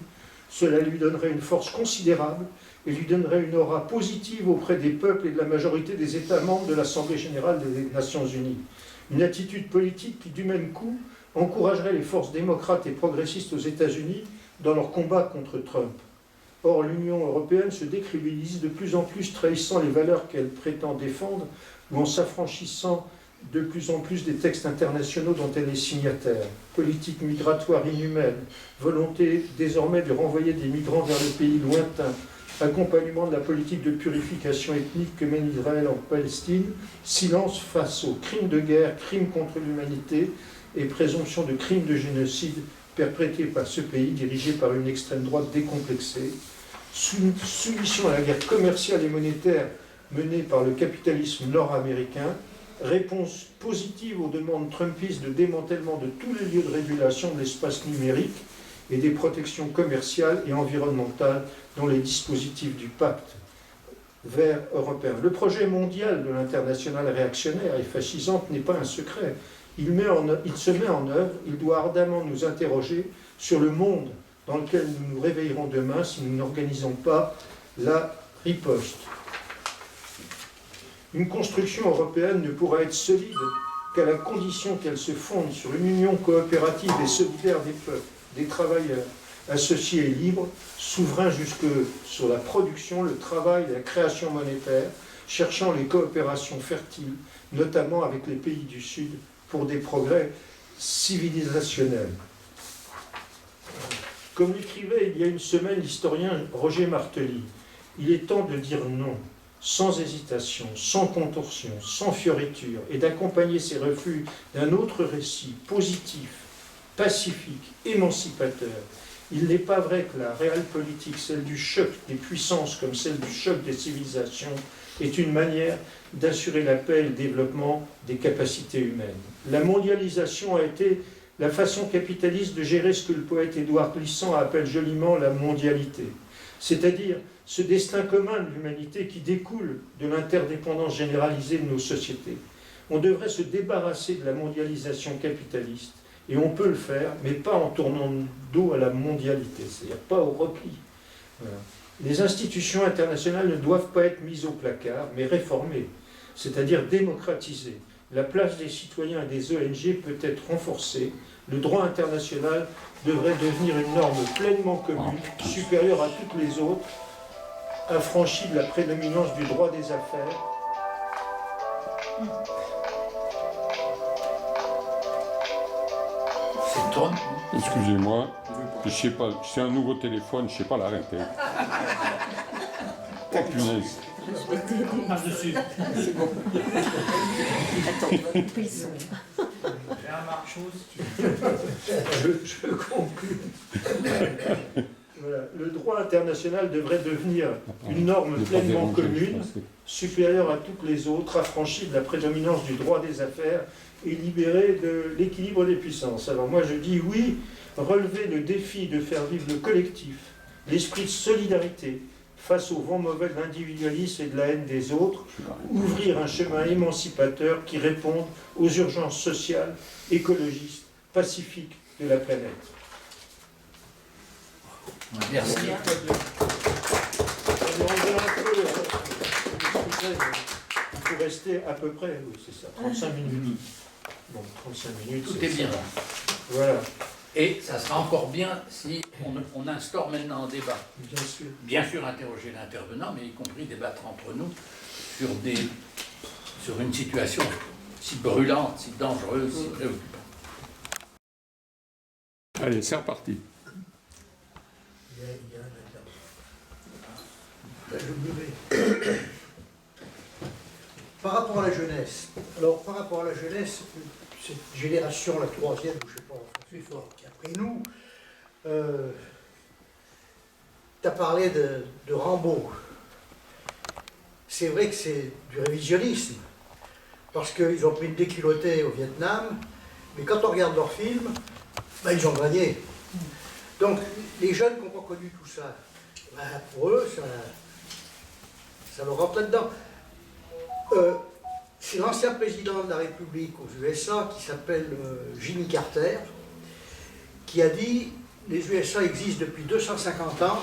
Cela lui donnerait une force considérable et lui donnerait une aura positive auprès des peuples et de la majorité des États membres de l'Assemblée générale des Nations unies. Une attitude politique qui, du même coup, encouragerait les forces démocrates et progressistes aux États-Unis dans leur combat contre Trump. Or, l'Union européenne se décrédibilise de plus en plus, trahissant les valeurs qu'elle prétend défendre ou en s'affranchissant de plus en plus des textes internationaux dont elle est signataire. Politique migratoire inhumaine, volonté désormais de renvoyer des migrants vers le pays lointain, accompagnement de la politique de purification ethnique que mène Israël en Palestine, silence face aux crimes de guerre, crimes contre l'humanité et présomption de crimes de génocide perpétrés par ce pays dirigé par une extrême droite décomplexée, soumission à la guerre commerciale et monétaire menée par le capitalisme nord-américain, réponse positive aux demandes trumpistes de démantèlement de tous les lieux de régulation de l'espace numérique et des protections commerciales et environnementales dont les dispositifs du pacte vert européen. Le projet mondial de l'internationale réactionnaire et fascisante n'est pas un secret. Il se met en œuvre, il doit ardemment nous interroger sur le monde dans lequel nous nous réveillerons demain si nous n'organisons pas la riposte. Une construction européenne ne pourra être solide qu'à la condition qu'elle se fonde sur une union coopérative et solidaire des peuples, des travailleurs, associés et libres, souverains jusque sur la production, le travail, la création monétaire, cherchant les coopérations fertiles, notamment avec les pays du Sud, pour des progrès civilisationnels. Comme l'écrivait il y a une semaine l'historien Roger Martelly, il est temps de dire non, sans hésitation, sans contorsion, sans fioriture, et d'accompagner ces refus d'un autre récit positif, pacifique, émancipateur. Il n'est pas vrai que la réelle politique, celle du choc des puissances comme celle du choc des civilisations, est une manière d'assurer la paix et le développement des capacités humaines. La mondialisation a été la façon capitaliste de gérer ce que le poète Édouard Glissant appelle joliment la mondialité, c'est-à-dire ce destin commun de l'humanité qui découle de l'interdépendance généralisée de nos sociétés. On devrait se débarrasser de la mondialisation capitaliste, et on peut le faire, mais pas en tournant le dos à la mondialité, c'est-à-dire pas au repli. Voilà. Les institutions internationales ne doivent pas être mises au placard, mais réformées, c'est-à-dire démocratisées. La place des citoyens et des ONG peut être renforcée. Le droit international devrait devenir une norme pleinement commune, supérieure à toutes les autres, affranchie de la prédominance du droit des affaires. C'est Trump. Excusez-moi, je sais pas, c'est un nouveau téléphone, je sais pas l'arrêter. Oh punaise. C'est bon. Attends, on va couper le son. Je conclue. Voilà. Le droit international devrait devenir une norme Ne pas pleinement déranger, je commune, pense que- supérieure à toutes les autres, affranchie de la prédominance du droit des affaires et libérée de l'équilibre des puissances. Alors moi je dis oui, relever le défi de faire vivre le collectif, l'esprit de solidarité face au vent mauvais de l'individualisme et de la haine des autres, ouvrir un chemin émancipateur qui réponde aux urgences sociales, écologistes, pacifiques de la planète. Merci. On revient un peu, excusez, il faut rester à peu près, oui c'est ça, 35 minutes. Bon, 35 minutes. Tout c'est est bien. ça. Voilà, Et ça sera encore bien si on instaure maintenant un débat. bien sûr. Bien sûr, interroger l'intervenant, mais y compris débattre entre nous sur une situation si brûlante, si dangereuse, si préoccupante. Allez, c'est reparti. Par rapport à la jeunesse, alors par rapport à la jeunesse, cette génération, la troisième, ou je ne sais pas, plus fort, qui est après nous, tu as parlé de Rambo. C'est vrai que c'est du révisionnisme, parce qu'ils ont pris une déculottée au Vietnam, mais quand on regarde leurs films, ben, ils ont gagné. Donc les jeunes qui n'ont pas connu tout ça, ben, pour eux, ça leur rentre là-dedans. C'est l'ancien président de la République aux USA qui s'appelle Jimmy Carter qui a dit les USA existent depuis 250 ans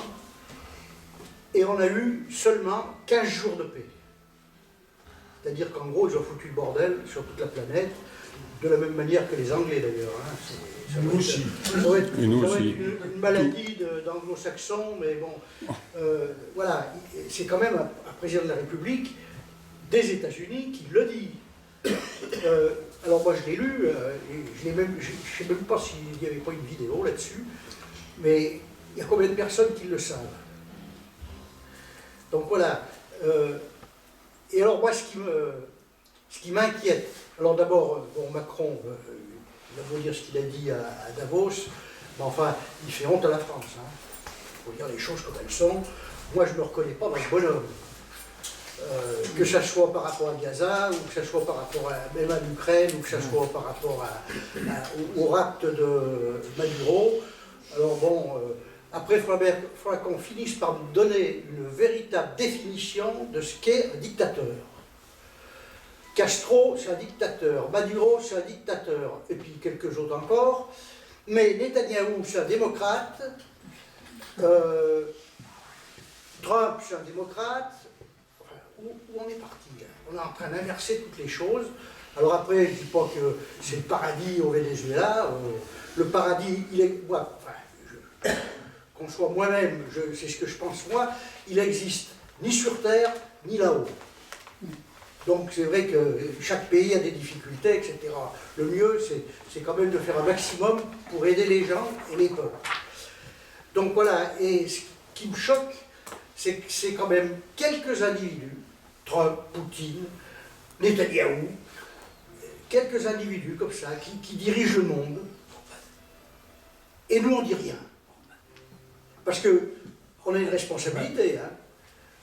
et on a eu seulement 15 jours de paix. C'est-à-dire qu'en gros ils ont foutu le bordel sur toute la planète de la même manière que les Anglais d'ailleurs. Hein. Nous aussi. Ça doit être aussi. une maladie d'anglo-saxons, mais bon, voilà, c'est quand même un président de la République des États-Unis qui le dit. Alors moi je l'ai lu, et je ne sais même pas s'il n'y avait pas une vidéo là-dessus, mais il y a combien de personnes qui le savent? Donc voilà. Et alors moi ce qui m'inquiète, alors d'abord, bon, Macron, il a beau dire ce qu'il a dit à Davos, mais enfin, il fait honte à la France. Il faut dire les choses comme elles sont. Moi je ne me reconnais pas dans le bonhomme. Que ça soit par rapport à Gaza, ou que ça soit par rapport même à l'Ukraine, ou que ça soit par rapport au rapt de Maduro. Alors bon, après il faudra qu'on finisse par nous donner une véritable définition de ce qu'est un dictateur. Castro, c'est un dictateur, Maduro, c'est un dictateur, et puis quelques autres encore, mais Netanyahou, c'est un démocrate, Trump, c'est un démocrate. Où on est parti? On est en train d'inverser toutes les choses. Alors après, je ne dis pas que c'est le paradis au Venezuela. Le paradis, il est... Moi, enfin, qu'on soit moi-même, c'est ce que je pense moi, il n'existe ni sur Terre, ni là-haut. Donc c'est vrai que chaque pays a des difficultés, etc. Le mieux, c'est quand même de faire un maximum pour aider les gens et les peuples. Donc voilà, et ce qui me choque, c'est que c'est quand même quelques individus, Trump, Poutine, Netanyahou, quelques individus comme ça, qui dirigent le monde, et nous on dit rien. Parce qu'on a une responsabilité. Hein.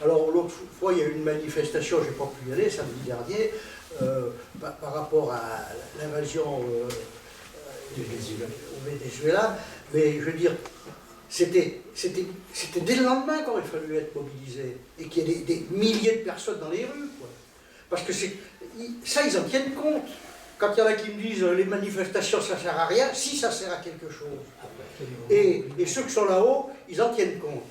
Alors l'autre fois, il y a eu une manifestation, je n'ai pas pu y aller, samedi dernier, par rapport à l'invasion au Venezuela, mais je veux dire, c'était dès le lendemain qu'il aurait fallu être mobilisé et qu'il y ait des milliers de personnes dans les rues. Quoi. Parce que ça, ils en tiennent compte. Quand il y en a qui me disent les manifestations, ça ne sert à rien, si ça sert à quelque chose. Et ceux qui sont là-haut, ils en tiennent compte.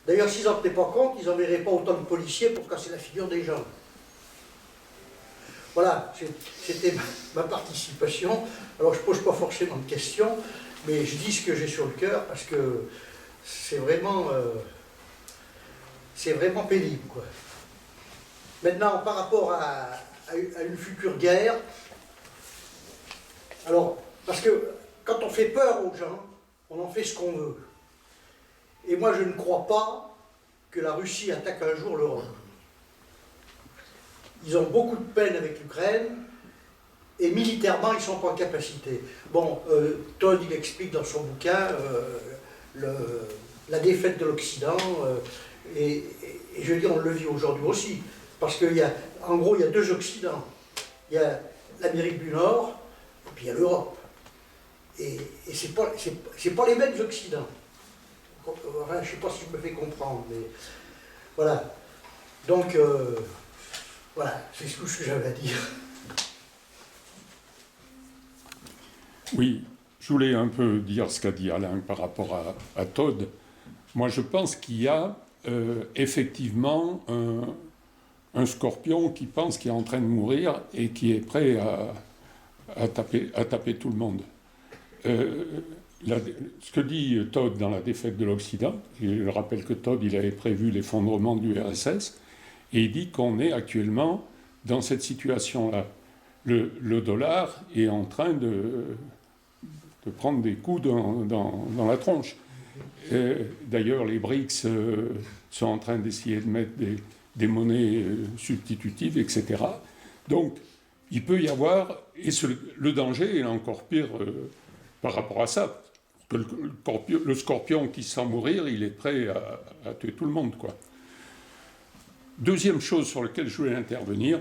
D'ailleurs, s'ils n'en tenaient pas compte, ils n'enverraient pas autant de policiers pour casser la figure des gens. Voilà, c'était ma participation. Alors, je ne pose pas forcément de questions, mais je dis ce que j'ai sur le cœur parce que c'est vraiment pénible, quoi. Maintenant, par rapport à une future guerre, alors, parce que quand on fait peur aux gens, on en fait ce qu'on veut. Et moi, je ne crois pas que la Russie attaque un jour l'Europe. Ils ont beaucoup de peine avec l'Ukraine, et militairement, ils ne sont pas en capacité. Bon, Todd, il explique dans son bouquin la défaite de l'Occident, et je veux dire, on le vit aujourd'hui aussi, parce qu'en gros, il y a deux Occidents. Il y a l'Amérique du Nord, et puis il y a l'Europe. Et c'est pas les mêmes Occidents. Enfin, je ne sais pas si je me fais comprendre, mais voilà. Donc, voilà, c'est tout ce que j'avais à dire. Oui, je voulais un peu dire ce qu'a dit Alain par rapport à Todd. Moi, je pense qu'il y a effectivement un scorpion qui pense qu'il est en train de mourir et qui est prêt à taper tout le monde. Ce que dit Todd dans La défaite de l'Occident, je rappelle que Todd il avait prévu l'effondrement du RSS, et il dit qu'on est actuellement dans cette situation-là. Le dollar est en train de prendre des coups dans la tronche. D'ailleurs, les BRICS sont en train d'essayer de mettre des monnaies substitutives, etc. Donc, il peut y avoir, et le danger est encore pire par rapport à ça, que le scorpion qui sent mourir, il est prêt à tuer tout le monde, quoi. Deuxième chose sur laquelle je voulais intervenir,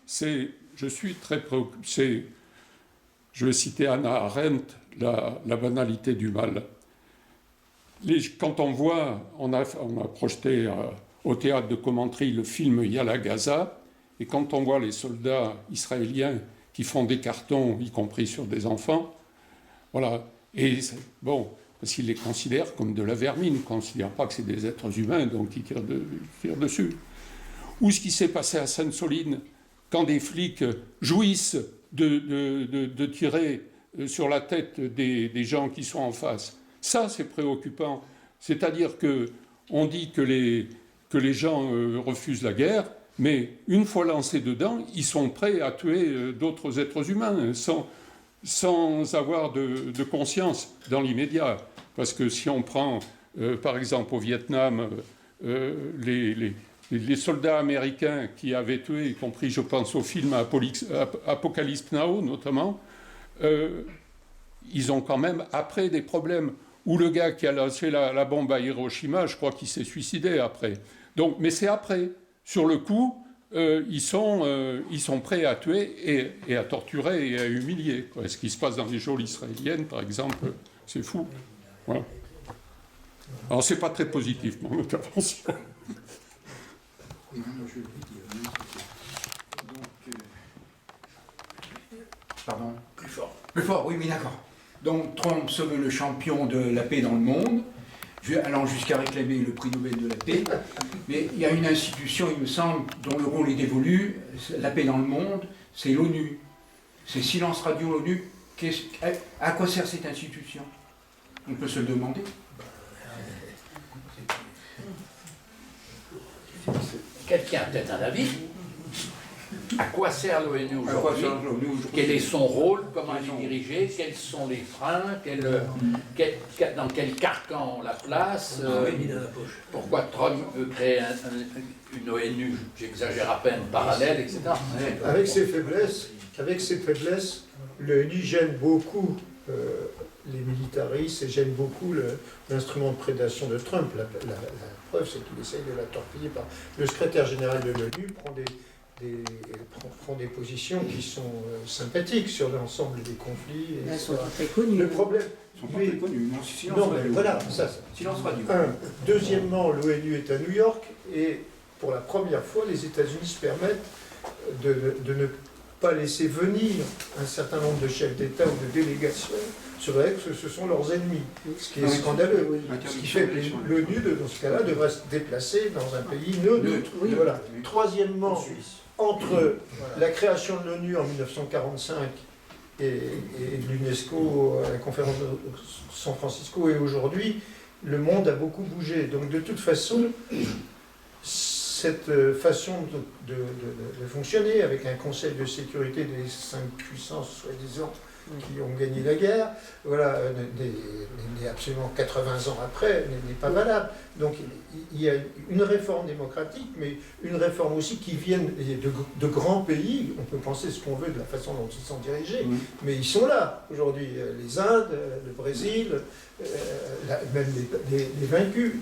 c'est, je suis très préoccupé, je vais citer Hannah Arendt, la banalité du mal. Quand on voit, on a projeté au théâtre de Commentry le film Yala Gaza, et quand on voit les soldats israéliens qui font des cartons, y compris sur des enfants, voilà, et bon, parce qu'ils les considèrent comme de la vermine, ils ne considèrent pas que c'est des êtres humains, donc ils tirent dessus. Ou ce qui s'est passé à Sainte-Soline, quand des flics jouissent de tirer sur la tête des gens qui sont en face. Ça, c'est préoccupant. C'est-à-dire qu'on dit que les gens refusent la guerre, mais une fois lancés dedans, ils sont prêts à tuer d'autres êtres humains sans avoir de conscience dans l'immédiat. Parce que si on prend, par exemple, au Vietnam, les soldats américains qui avaient tué, y compris, je pense, au film Apocalypse Now, notamment, ils ont quand même, après, des problèmes. Ou le gars qui a lancé la bombe à Hiroshima, je crois qu'il s'est suicidé après. Donc, mais c'est après. Sur le coup, ils sont prêts à tuer et à torturer et à humilier. Ce qui se passe dans les geôles israéliennes, par exemple, c'est fou. Voilà. Alors, c'est pas très positif, mon intervention. Oui, non, je le dis. Donc, pardon. Plus fort. Plus fort, oui, d'accord. Donc, Trump se veut le champion de la paix dans le monde, allant jusqu'à réclamer le prix Nobel de la paix. Mais il y a une institution, il me semble, dont le rôle est dévolu, la paix dans le monde, c'est l'ONU. C'est Silence Radio, l'ONU. À quoi sert cette institution? On peut se le demander. Quelqu'un a peut-être un avis. À quoi sert l'ONU aujourd'hui? Quel est son rôle? Comment elle est dirigée? Quels sont les freins? Dans quel carcan on la place? Pourquoi Trump veut créer une ONU, j'exagère à peine, parallèle, etc. Avec ses faiblesses, l'ONU gêne beaucoup les militaristes et gêne beaucoup l'instrument de prédation de Trump. La preuve, c'est qu'il essaye de la torpiller par... Le secrétaire général de l'ONU prend des positions qui sont sympathiques sur l'ensemble des conflits. Elles sont très connues. Le problème... Ils sont pas très connus, non, silence Non, radio. mais voilà, ça... Silence radio. Deuxièmement, l'ONU est à New York et pour la première fois, les États-Unis se permettent de ne pas laisser venir un certain nombre de chefs d'État ou de délégations sur la que ce sont leurs ennemis, ce qui est scandaleux. Ce qui fait que l'ONU, dans ce cas-là, devrait se déplacer dans un pays neutre. Oui. Voilà. Troisièmement, entre la création de l'ONU en 1945 et de l'UNESCO à la conférence de San Francisco et aujourd'hui, le monde a beaucoup bougé. Donc de toute façon, cette façon de fonctionner avec un Conseil de sécurité des 5 puissances soi-disant qui ont gagné la guerre, voilà, n'est absolument 80 ans après, n'est pas valable. Donc il y a une réforme démocratique, mais une réforme aussi qui vient de grands pays. On peut penser ce qu'on veut de la façon dont ils sont dirigés, mais ils sont là aujourd'hui. Les Indes, le Brésil, même les vaincus,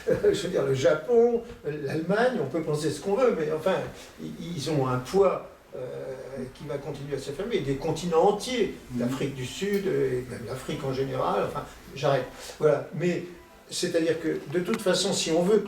je veux dire le Japon, l'Allemagne, on peut penser ce qu'on veut, mais enfin, ils ont un poids qui va continuer à s'affirmer, des continents entiers, l'Afrique du Sud, et même l'Afrique en général, enfin, j'arrête. Voilà, mais c'est-à-dire que de toute façon, si on veut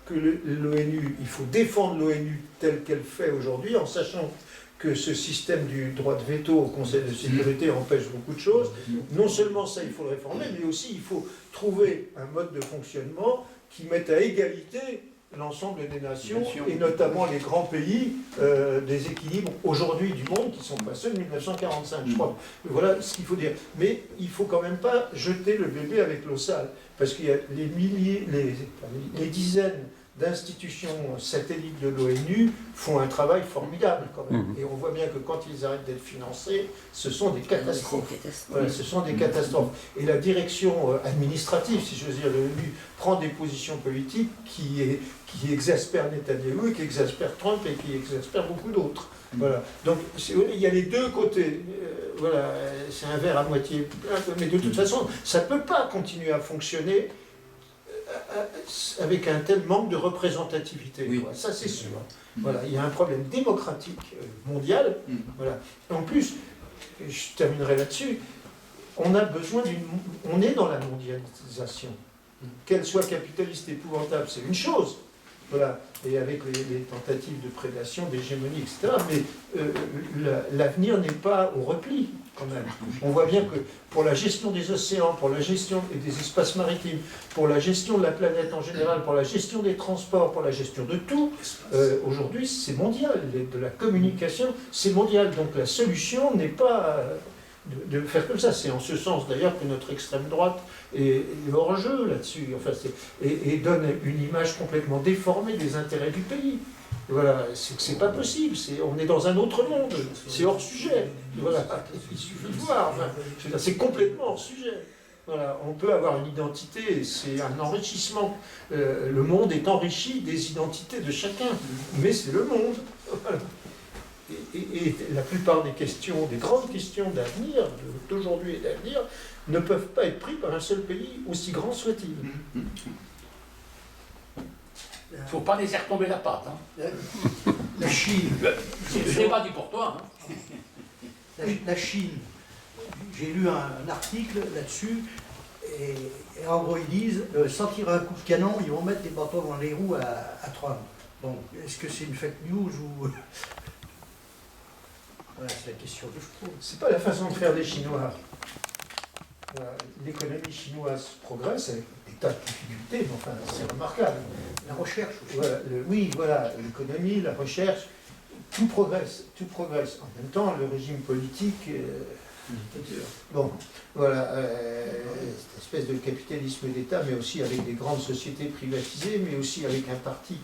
que l'ONU, il faut défendre l'ONU telle qu'elle fait aujourd'hui, en sachant que ce système du droit de veto au Conseil de sécurité empêche beaucoup de choses. Non seulement ça, il faut le réformer, mais aussi il faut trouver un mode de fonctionnement qui mette à égalité l'ensemble des nations, et notamment les grands pays des équilibres aujourd'hui du monde qui sont passés de 1945, je crois. Voilà ce qu'il faut dire. Mais il ne faut quand même pas jeter le bébé avec l'eau sale, parce qu'il y a les dizaines d'institutions satellites de l'ONU font un travail formidable quand même. Et on voit bien que quand ils arrêtent d'être financés, ce sont des catastrophes. Voilà, ce sont des catastrophes. Et la direction administrative, si j'ose dire, de l'ONU prend des positions politiques qui exaspèrent Netanyahou, qui exaspèrent Trump et qui exaspèrent beaucoup d'autres. Voilà. Donc il y a les deux côtés. Voilà, c'est un verre à moitié plein, mais de toute façon, ça ne peut pas continuer à fonctionner avec un tel manque de représentativité. Oui. Ça, c'est sûr. Voilà, il y a un problème démocratique mondial. Voilà. En plus, je terminerai là-dessus, on a besoin on est dans la mondialisation. Qu'elle soit capitaliste épouvantable, c'est une chose. Voilà. Et avec les tentatives de prédation, d'hégémonie, etc. Mais l'avenir n'est pas au repli, quand même. On voit bien que pour la gestion des océans, pour la gestion des espaces maritimes, pour la gestion de la planète en général, pour la gestion des transports, pour la gestion de tout, aujourd'hui, c'est mondial. De la communication, c'est mondial. Donc la solution n'est pas de faire comme ça. C'est en ce sens, d'ailleurs, que notre extrême droite est hors jeu là-dessus, enfin, et donne une image complètement déformée des intérêts du pays. Voilà, c'est pas possible, on est dans un autre monde, c'est hors sujet. Voilà, il suffit de voir, enfin, c'est complètement hors sujet. Voilà, on peut avoir une identité, c'est un enrichissement. Le monde est enrichi des identités de chacun, mais c'est le monde. Voilà. Et la plupart des questions, des grandes questions d'avenir, d'aujourd'hui et d'avenir, ne peuvent pas être prises par un seul pays, aussi grand soit-il. Il ne faut pas laisser retomber la patte. Hein. La Chine. Je n'ai pas dit pour toi. Hein. La Chine. J'ai lu un article là-dessus, et en gros ils disent, sans tirer un coup de canon, ils vont mettre des bâtons dans les roues à Trump. Donc, est-ce que c'est une fake news ou... Voilà, c'est la question que je pose. C'est pas la façon de faire des Chinois. L'économie chinoise progresse avec des tas de difficultés, mais enfin, c'est remarquable. La recherche aussi. Voilà, oui, voilà, l'économie, la recherche, tout progresse, tout progresse. En même temps, le régime politique, bon, voilà, cette espèce de capitalisme d'État, mais aussi avec des grandes sociétés privatisées, mais aussi avec un parti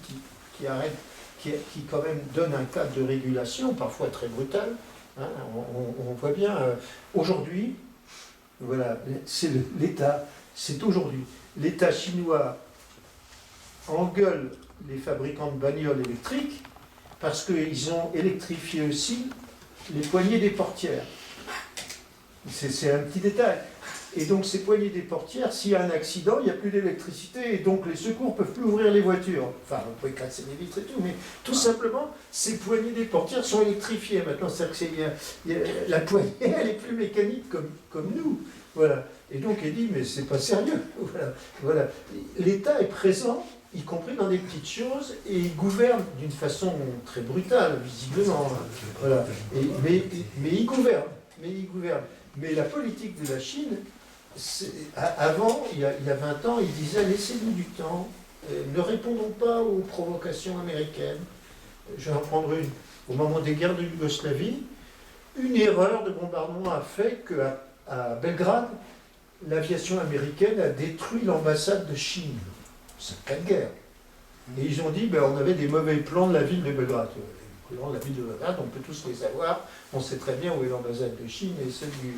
qui arrête, qui quand même donne un cadre de régulation, parfois très brutal. Hein, on voit bien, aujourd'hui, voilà, c'est l'État, c'est aujourd'hui. L'État chinois engueule les fabricants de bagnoles électriques parce qu'ils ont électrifié aussi les poignées des portières. C'est un petit détail. Et donc ces poignées des portières, s'il y a un accident, il n'y a plus d'électricité et donc les secours ne peuvent plus ouvrir les voitures. Enfin, on peut casser les vitres et tout, mais tout simplement, ces poignées des portières sont électrifiées. Maintenant, c'est-à-dire que la poignée, elle n'est plus mécanique comme nous. Voilà. Et donc, il dit, mais c'est pas sérieux. Voilà. L'État est présent, y compris dans des petites choses, et il gouverne d'une façon très brutale, visiblement. Voilà. Mais il gouverne. Mais la politique de la Chine, avant, il y a 20 ans, il disait laissez-nous du temps, ne répondons pas aux provocations américaines. Je vais en prendre une. Au moment des guerres de Yougoslavie, une erreur de bombardement a fait qu'à Belgrade, l'aviation américaine a détruit l'ambassade de Chine. C'est pas de guerre. Et ils ont dit on avait des mauvais plans de la ville de Belgrade. Dans la ville de Bagdad, on peut tous les savoir, on sait très bien où est l'ambassade de Chine et celle du...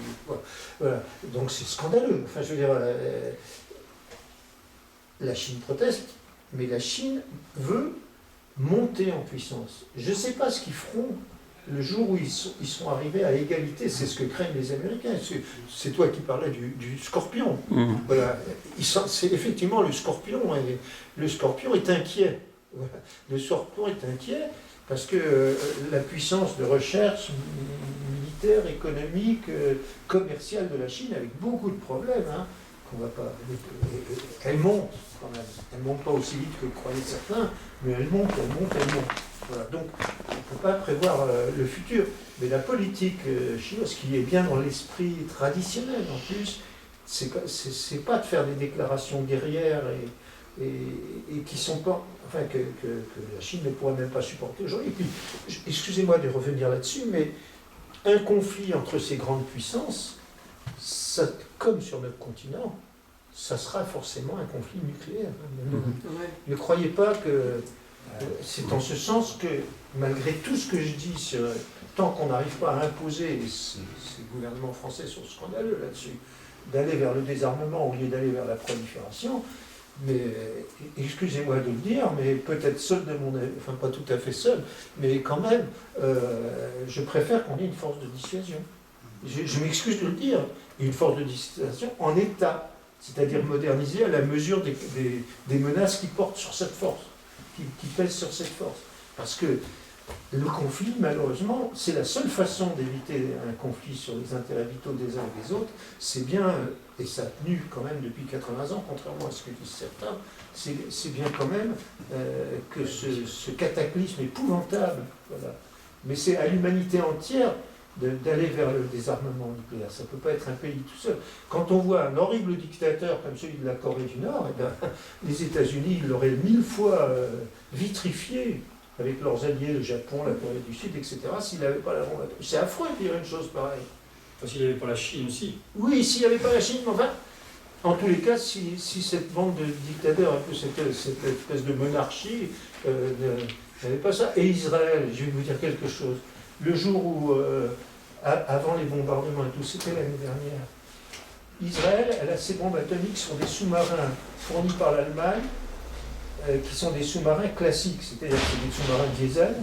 Voilà. Donc c'est scandaleux. Enfin, je veux dire, la Chine proteste, mais la Chine veut monter en puissance. Je ne sais pas ce qu'ils feront le jour où ils sont arrivés à égalité. C'est ce que craignent les Américains. C'est toi qui parlais du scorpion. Voilà. C'est effectivement le scorpion. Et le scorpion est inquiet. Voilà. Le scorpion est inquiet parce que la puissance de recherche militaire, économique, commerciale de la Chine, avec beaucoup de problèmes, hein, qu'on va pas... Elle monte quand même. Elle ne monte pas aussi vite que le croyaient certains, mais elle monte. Voilà. Donc, on ne peut pas prévoir le futur. Mais la politique chinoise, qui est bien dans l'esprit traditionnel en plus, c'est pas de faire des déclarations guerrières et qui sont pas... Enfin, que la Chine ne pourrait même pas supporter aujourd'hui. Et puis, excusez-moi de revenir là-dessus, mais un conflit entre ces grandes puissances, ça, comme sur notre continent, ça sera forcément un conflit nucléaire. Ne croyez pas que... C'est en ce sens que, malgré tout ce que je dis, tant qu'on n'arrive pas à imposer, et ces gouvernements français sont scandaleux là-dessus, d'aller vers le désarmement au lieu d'aller vers la prolifération, mais excusez-moi de le dire, mais peut-être seul de mon avis, enfin pas tout à fait seul, mais quand même, je préfère qu'on ait une force de dissuasion. Je m'excuse de le dire, une force de dissuasion en état, c'est-à-dire modernisée à la mesure des menaces qui portent sur cette force. Qui pèsent sur cette force. Parce que le conflit, malheureusement, c'est la seule façon d'éviter un conflit sur les intérêts vitaux des uns et des autres. C'est bien, et ça a tenu quand même depuis 80 ans, contrairement à ce que disent certains, c'est bien quand même que ce cataclysme épouvantable, voilà. Mais c'est à l'humanité entière d'aller vers le désarmement nucléaire. Ça ne peut pas être un pays tout seul. Quand on voit un horrible dictateur comme celui de la Corée du Nord, eh bien, les États-Unis l'auraient 1000 fois vitrifié avec leurs alliés, le Japon, la Corée du Sud, etc., s'il n'avait pas la bombe atomique. C'est affreux de dire une chose pareille. Parce qu'il n'y avait pas la Chine aussi. Oui, s'il n'y avait pas la Chine, mais enfin, en tous les cas, si cette bande de dictateurs, un peu cette espèce de monarchie, n'avait pas ça. Et Israël, je vais vous dire quelque chose. Le jour où, avant les bombardements et tout, c'était l'année dernière, Israël, elle a ses bombes atomiques sur des sous-marins fournis par l'Allemagne, qui sont des sous-marins classiques, c'est-à-dire que c'est des sous-marins diesel,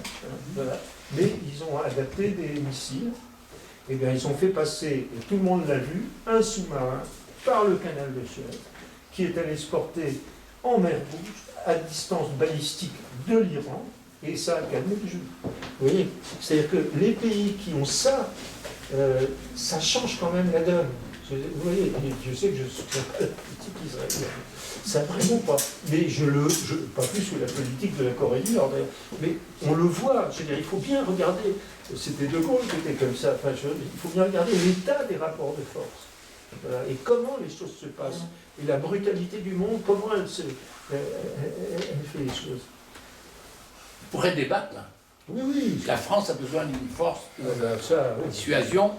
voilà. Mais ils ont adapté des missiles. Eh bien, ils ont fait passer, et tout le monde l'a vu, un sous-marin par le canal de Suez, qui est allé se porter en mer Rouge, à distance balistique de l'Iran, et ça a calmé le jeu. Vous voyez, c'est-à-dire que les pays qui ont ça, ça change quand même la donne. Vous voyez, je sais que je ne soutiens pas la politique israélienne. Ça vraiment pas. Mais pas plus que la politique de la Corée du Nord, d'ailleurs. Mais on le voit. Je veux dire, il faut bien regarder. C'était De Gaulle qui était comme ça. Enfin, il faut bien regarder l'état des rapports de force. Voilà. Et comment les choses se passent. Et la brutalité du monde, comment elle fait les choses. On pourrait débattre là. Oui, oui. La France a besoin d'une force de Oui. dissuasion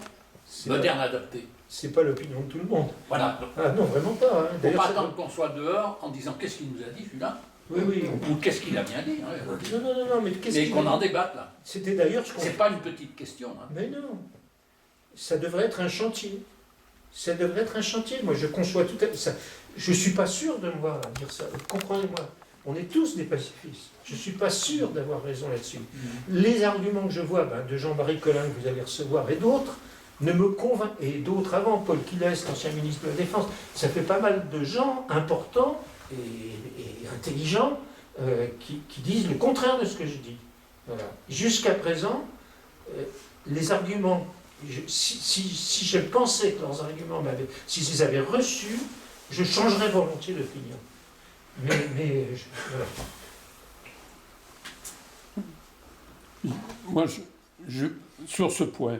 moderne adaptée. C'est pas l'opinion de tout le monde. Voilà. Ah non, vraiment pas. Hein. Il ne faut pas attendre qu'on soit dehors en disant qu'est-ce qu'il nous a dit celui-là, Oui, oui. ou qu'est-ce qu'il a bien dit. Hein. Non, mais qu'est-ce Mais qu'il qu'on en dit? débatte là. C'était d'ailleurs ce qu'on... C'est pas une petite question. Hein. Mais non. Ça devrait être un chantier. Ça devrait être un chantier. Moi, je conçois tout à fait ça. Je ne suis pas sûr de me voir dire ça. Comprenez-moi. On est tous des pacifistes. Je ne suis pas sûr d'avoir raison là-dessus. Les arguments que je vois de Jean-Marie Collin, que vous allez recevoir, et d'autres, ne me convainc, et d'autres avant, Paul Quilès, l'ancien ministre de la Défense, ça fait pas mal de gens importants et intelligents qui disent le contraire de ce que je dis. Voilà. Jusqu'à présent, les arguments, si je pensais que leurs arguments si je les avais reçus, je changerais volontiers d'opinion. Mais voilà. Moi, sur ce point,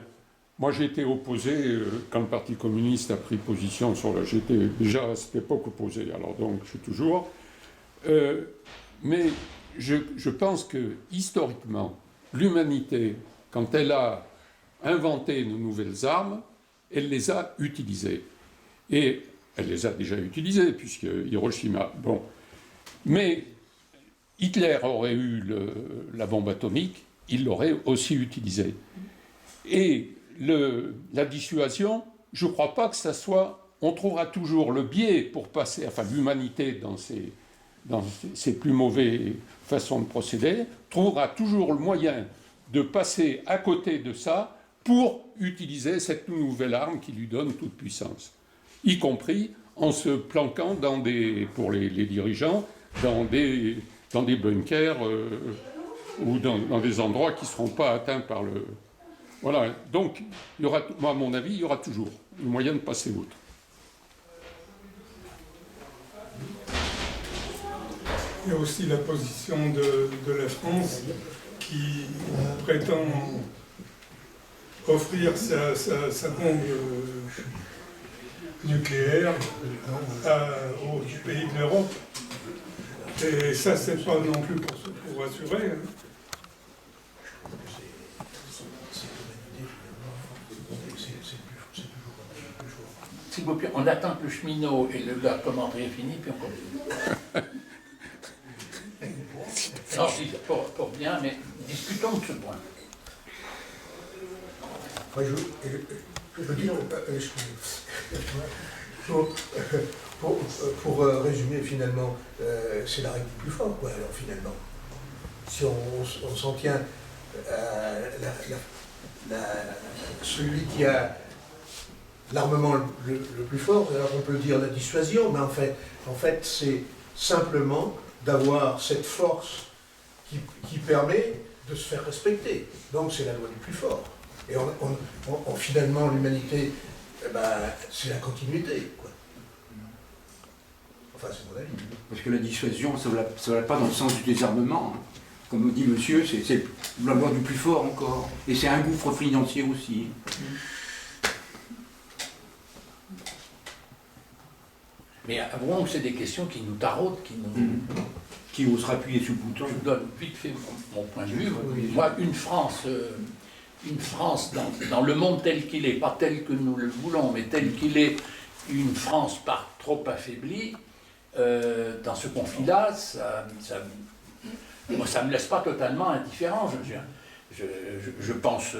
moi j'ai été opposé quand le Parti communiste a pris position sur la... J'étais déjà à cette époque opposé, alors donc je suis toujours. Mais je pense que historiquement, l'humanité, quand elle a inventé de nouvelles armes, elle les a utilisées. Et elle les a déjà utilisées, puisque Hiroshima... Bon. Mais Hitler aurait eu la bombe atomique, il l'aurait aussi utilisé. Et la dissuasion, je ne crois pas que ça soit... On trouvera toujours le biais pour passer, enfin l'humanité dans ses plus mauvaises façons de procéder, trouvera toujours le moyen de passer à côté de ça pour utiliser cette nouvelle arme qui lui donne toute puissance, y compris en se planquant pour les dirigeants dans des bunkers ou dans des endroits qui ne seront pas atteints par le... Voilà, donc, il y aura, à mon avis, il y aura toujours le moyen de passer outre. Il y a aussi la position de la France qui prétend offrir sa bombe nucléaire aux pays de l'Europe. Et ça, c'est pas non plus pour rassurer. Hein. S'il vous plaît, on attend que le cheminot et le gars commentaire est fini, puis on continue. Non, pour bien, mais discutons de ce point. Enfin, je veux dire, pour résumer, finalement, c'est la règle du plus fort, quoi, alors finalement. Si on s'en tient celui qui a l'armement le plus fort, alors on peut dire la dissuasion, mais en fait c'est simplement d'avoir cette force qui permet de se faire respecter. Donc c'est la loi du plus fort. Et finalement, l'humanité, c'est la continuité, quoi. Enfin, c'est mon avis. Parce que la dissuasion, ça ne va pas dans le sens du désarmement. Hein. Comme dit monsieur, c'est la loi du plus fort encore. Et c'est un gouffre financier aussi. Mais avouons que c'est des questions qui nous taraudent, Qui osera appuyer sur le bouton. Je vous donne vite fait mon point de vue. Moi, une France dans le monde tel qu'il est, pas tel que nous le voulons, mais tel qu'il est, une France pas trop affaiblie, dans ce conflit-là, moi, ça ne me laisse pas totalement indifférent. Je pense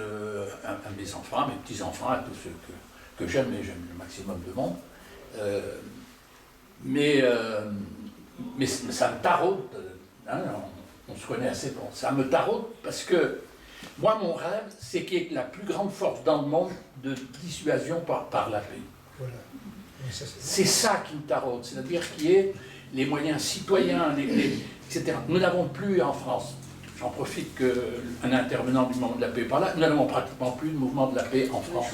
à mes enfants, à mes petits-enfants, à tous ceux que j'aime, et j'aime le maximum de monde. Mais ça me taraude, hein, on se connaît assez bon, ça me taraude parce que moi mon rêve c'est qu'il y ait la plus grande force dans le monde de dissuasion par la paix. Voilà. C'est ça qui me taraude, c'est-à-dire qu'il y ait les moyens citoyens, etc. Nous n'avons plus en France, j'en profite qu'un intervenant du mouvement de la paix par là, nous n'avons pratiquement plus de mouvement de la paix en France.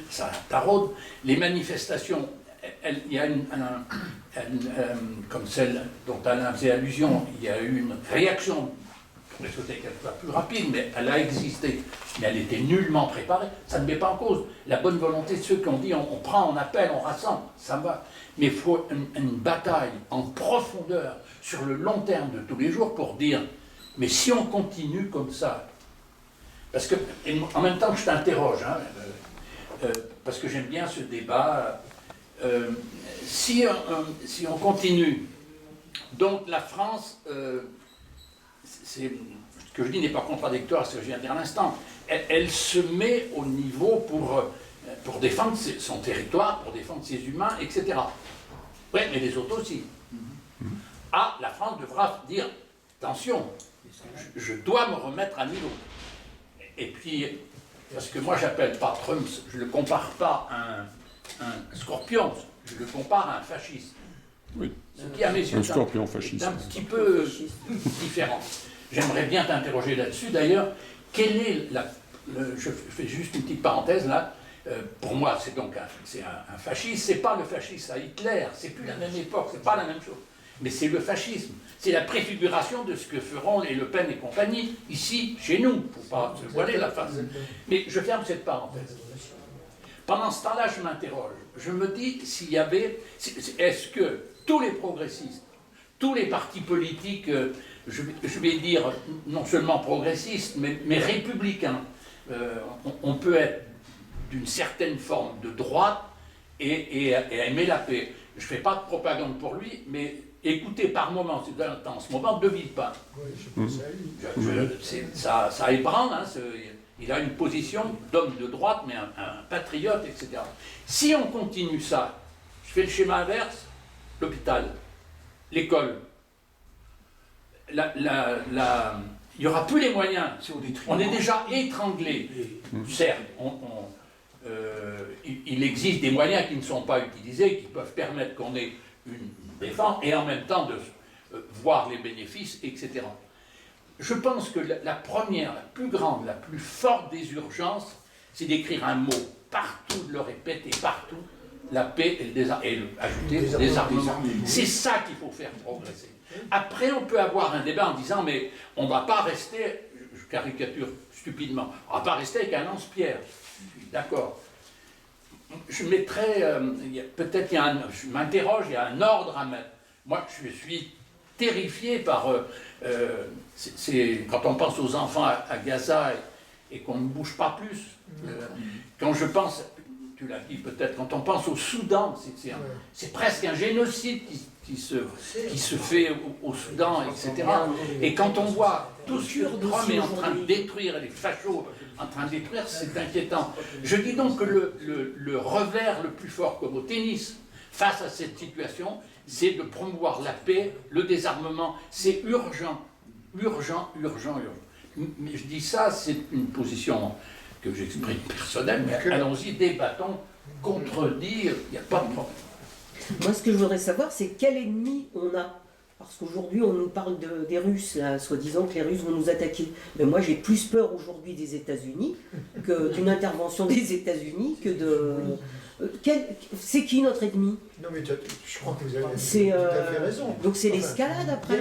Ça taraude. Les manifestations, il y a comme celle dont Alain faisait allusion, il y a eu une réaction, je pourrais souhaiter qu'elle soit plus rapide, mais elle a existé, mais elle était nullement préparée. Ça ne met pas en cause la bonne volonté de ceux qui ont dit on prend, on appelle, on rassemble, ça va. Mais il faut une bataille en profondeur, sur le long terme de tous les jours, pour dire, mais si on continue comme ça, parce que, en même temps que je t'interroge, hein, parce que j'aime bien ce débat, si on continue, donc la France, ce que je dis n'est pas contradictoire à ce que je viens de dire à l'instant, elle se met au niveau pour défendre son territoire, pour défendre ses humains, etc. Oui, mais les autres aussi. Ah, la France devra dire, attention, je dois me remettre à niveau. Et puis, parce que moi j'appelle pas Trump, je ne le compare pas à un scorpion, je le compare à un fasciste. Oui. Ce qui, à mes yeux, Un scorpion fasciste. est un petit peu différent. J'aimerais bien t'interroger là-dessus. D'ailleurs, quelle est je fais juste une petite parenthèse là. Pour moi, c'est donc un fasciste. C'est pas le fascisme à Hitler. C'est plus la même époque. C'est pas la même chose. Mais c'est le fascisme. C'est la préfiguration de ce que feront les Le Pen et compagnie ici, chez nous. Faut pas se voiler la face. Mais je ferme cette parenthèse. Pendant ce temps-là, je m'interroge. Je me dis s'il y avait, est-ce que tous les progressistes, tous les partis politiques, je vais dire non seulement progressistes, mais républicains, on peut être d'une certaine forme de droite et aimer la paix. Je ne fais pas de propagande pour lui, mais écoutez par moment, c'est en ce moment, De Villepin. Oui, je pense à lui. Ça ébranle, hein, il a une position d'homme de droite, mais un patriote, etc. Si on continue ça, je fais le schéma inverse, l'hôpital, l'école, il n'y aura plus les moyens. On est déjà étranglé. Certes, il existe des moyens qui ne sont pas utilisés, qui peuvent permettre qu'on ait une défense et en même temps de voir les bénéfices, etc. Je pense que la première, la plus grande, la plus forte des urgences, c'est d'écrire un mot partout, de le répéter partout, la paix et ajouter le désarmement. C'est ça qu'il faut faire progresser. Après, on peut avoir un débat en disant, mais on ne va pas rester, je caricature stupidement, on ne va pas rester avec un lance-pierre. D'accord. Je mettrais, peut-être, je m'interroge, il y a un ordre à mettre. Moi, je suis terrifié par, quand on pense aux enfants à Gaza et qu'on ne bouge pas plus. Quand je pense, tu l'as dit peut-être, quand on pense au Soudan, c'est presque un génocide qui se fait au Soudan, etc. Et quand on voit tout ce que Trump est en train de détruire, les fachos en train de détruire, c'est inquiétant. Je dis donc que le revers le plus fort, comme au tennis, face à cette situation, c'est de promouvoir la paix, le désarmement. C'est urgent, urgent, urgent, urgent. Mais je dis ça, c'est une position que j'exprime personnelle, mais allons-y, débattons, contredire, il n'y a pas de problème. Moi, ce que je voudrais savoir, c'est quel ennemi on a. Parce qu'aujourd'hui, on nous parle des Russes, là, soi-disant que les Russes vont nous attaquer. Mais moi, j'ai plus peur aujourd'hui des États-Unis, d'une intervention des États-Unis, que de... C'est qui notre ennemi? Non, mais je crois que vous avez tout à fait raison. Donc c'est l'escalade après.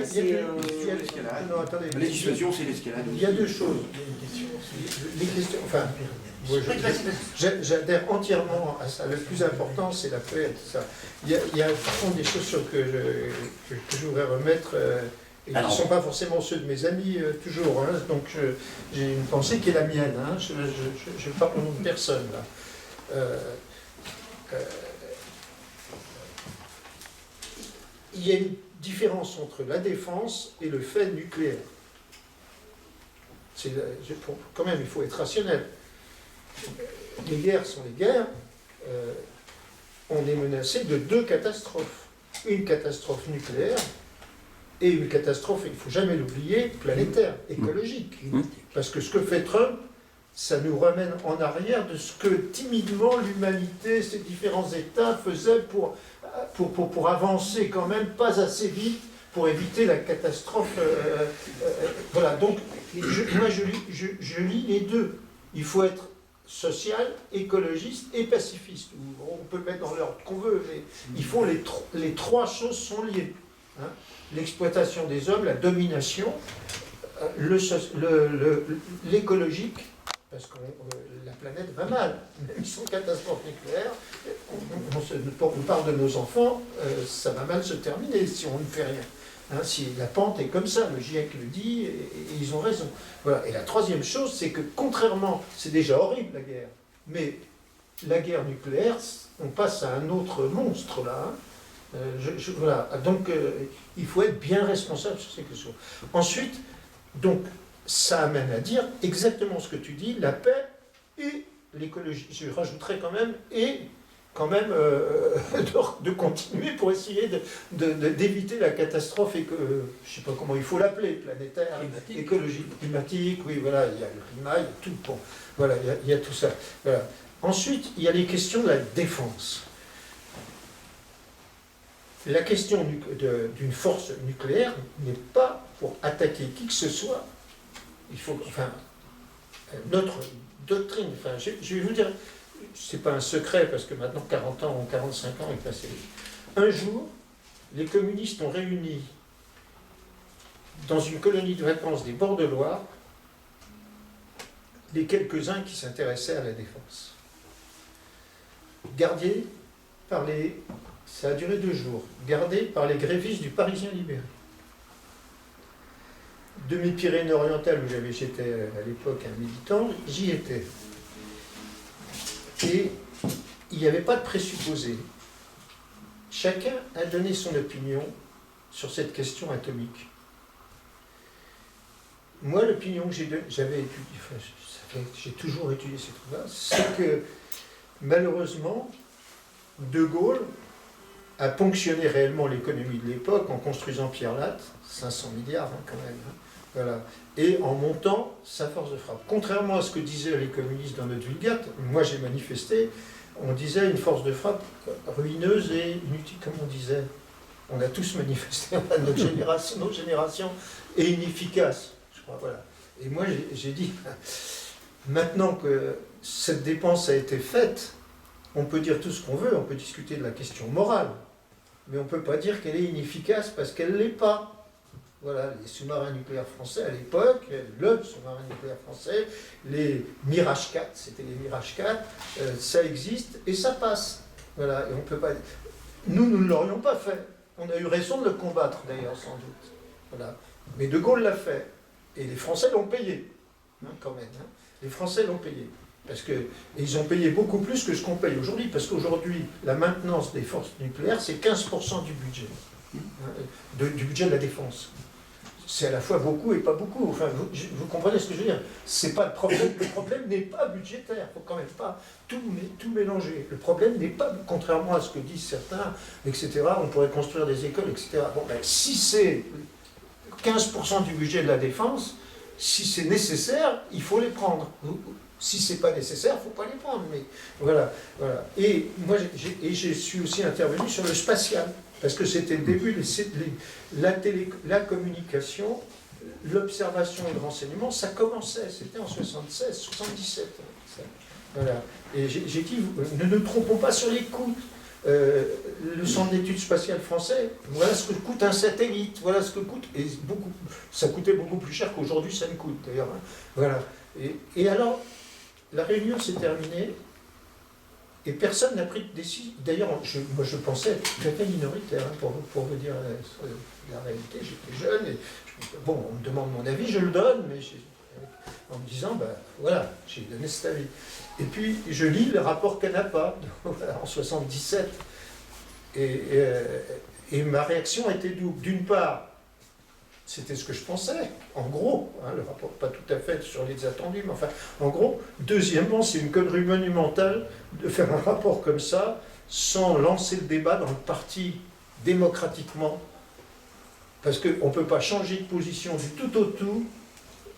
Non, attendez. La dissuasion, c'est l'escalade. Il y a deux choses. Les questions. Enfin, j'adhère entièrement à ça. Le plus important, c'est la paix. Ça. Il y a par contre des choses que je voudrais remettre. Et qui ne sont pas forcément ceux de mes amis, toujours. Hein. Donc j'ai une pensée qui est la mienne. Hein. Je parle au nom de personne, là. Il y a une différence entre la défense et le fait nucléaire. Quand même, il faut être rationnel. Les guerres sont les guerres. On est menacé de deux catastrophes. Une catastrophe nucléaire et une catastrophe, il ne faut jamais l'oublier, planétaire, écologique. Parce que ce que fait Trump, ça nous ramène en arrière de ce que timidement l'humanité, ces différents États faisaient pour avancer quand même pas assez vite pour éviter la catastrophe. Voilà, donc moi je lis les deux. Il faut être social, écologiste et pacifiste. On peut le mettre dans l'ordre qu'on veut, mais il faut les trois choses sont liées. Hein. L'exploitation des hommes, la domination, l'écologique, parce que la planète va mal. Même sans catastrophe nucléaire, on parle de nos enfants, ça va mal se terminer si on ne fait rien. Hein, si la pente est comme ça, le GIEC le dit, et ils ont raison. Voilà. Et la troisième chose, c'est que contrairement, c'est déjà horrible la guerre, mais la guerre nucléaire, on passe à un autre monstre là. Hein. Voilà. Donc il faut être bien responsable sur ces questions. Ensuite, donc, ça amène à dire exactement ce que tu dis, la paix et l'écologie. Je rajouterais quand même, et quand même de continuer pour essayer d'éviter la catastrophe, et que, je ne sais pas comment il faut l'appeler, planétaire, écologique, climatique, oui, voilà, il y a le climat, il y a tout, bon, voilà, il y a tout ça. Voilà. Ensuite, il y a les questions de la défense. La question d'une force nucléaire n'est pas pour attaquer qui que ce soit. Il faut, enfin, notre doctrine, enfin, je vais vous dire, c'est pas un secret parce que maintenant 40 ans ou 45 ans est passé. Un jour, les communistes ont réuni dans une colonie de vacances des bords de Loire les quelques-uns qui s'intéressaient à la défense. Gardés par ça a duré 2 jours, gardés par les grévistes du Parisien libéré. De mes Pyrénées-Orientales, où j'étais à l'époque un militant, j'y étais. Et il n'y avait pas de présupposé. Chacun a donné son opinion sur cette question atomique. Moi, l'opinion que j'avais étudiée, j'ai toujours étudié ces trucs-là, c'est que malheureusement, De Gaulle a ponctionné réellement l'économie de l'époque en construisant Pierre Latte, 500 milliards quand même, voilà, et en montant sa force de frappe. Contrairement à ce que disaient les communistes dans notre Vulgate, moi j'ai manifesté, on disait une force de frappe ruineuse et inutile, comme on disait. On a tous manifesté, notre génération, et inefficace, je crois, voilà. Et moi j'ai dit, maintenant que cette dépense a été faite, on peut dire tout ce qu'on veut, on peut discuter de la question morale, mais on ne peut pas dire qu'elle est inefficace parce qu'elle ne l'est pas. Voilà, les sous-marins nucléaires français à l'époque, le sous-marin nucléaire français, les Mirage 4, c'était les Mirage 4, ça existe et ça passe. Voilà, et on peut pas... Nous ne l'aurions pas fait. On a eu raison de le combattre d'ailleurs, sans doute. Voilà. Mais De Gaulle l'a fait. Et les Français l'ont payé, quand même. Les Français l'ont payé. Et ils ont payé beaucoup plus que ce qu'on paye aujourd'hui, parce qu'aujourd'hui, la maintenance des forces nucléaires, c'est 15% du budget, du budget de la défense. C'est à la fois beaucoup et pas beaucoup. Enfin, vous comprenez ce que je veux dire? C'est pas le problème. Le problème n'est pas budgétaire. Il ne faut quand même pas tout mélanger. Le problème n'est pas, contrairement à ce que disent certains, etc., on pourrait construire des écoles, etc. Bon, ben, si c'est 15% du budget de la défense, si c'est nécessaire, il faut les prendre. Si ce n'est pas nécessaire, il ne faut pas les prendre. Mais voilà, voilà. Et moi, je suis aussi intervenu sur le spatial, parce que c'était le début, la communication, l'observation et le renseignement, ça commençait, c'était en 76, 77. Voilà. Et j'ai dit, ne nous trompons pas sur les coûts. Le centre d'études spatiales français, voilà ce que coûte un satellite, voilà ce que coûte, et ça coûtait beaucoup plus cher qu'aujourd'hui ça ne coûte d'ailleurs. Voilà. Et alors, la réunion s'est terminée et personne n'a pris de décision. D'ailleurs, moi je pensais être tout à fait minoritaire, pour vous dire la réalité. J'étais jeune et bon, on me demande mon avis, je le donne, mais en me disant, ben voilà, j'ai donné cet avis. Et puis je lis le rapport Canapa en 77 et ma réaction a été double. D'une part, c'était ce que je pensais, en gros, le rapport pas tout à fait sur les attendus, mais enfin, en gros. Deuxièmement, c'est une connerie monumentale de faire un rapport comme ça, sans lancer le débat dans le parti démocratiquement, parce qu'on ne peut pas changer de position du tout au tout,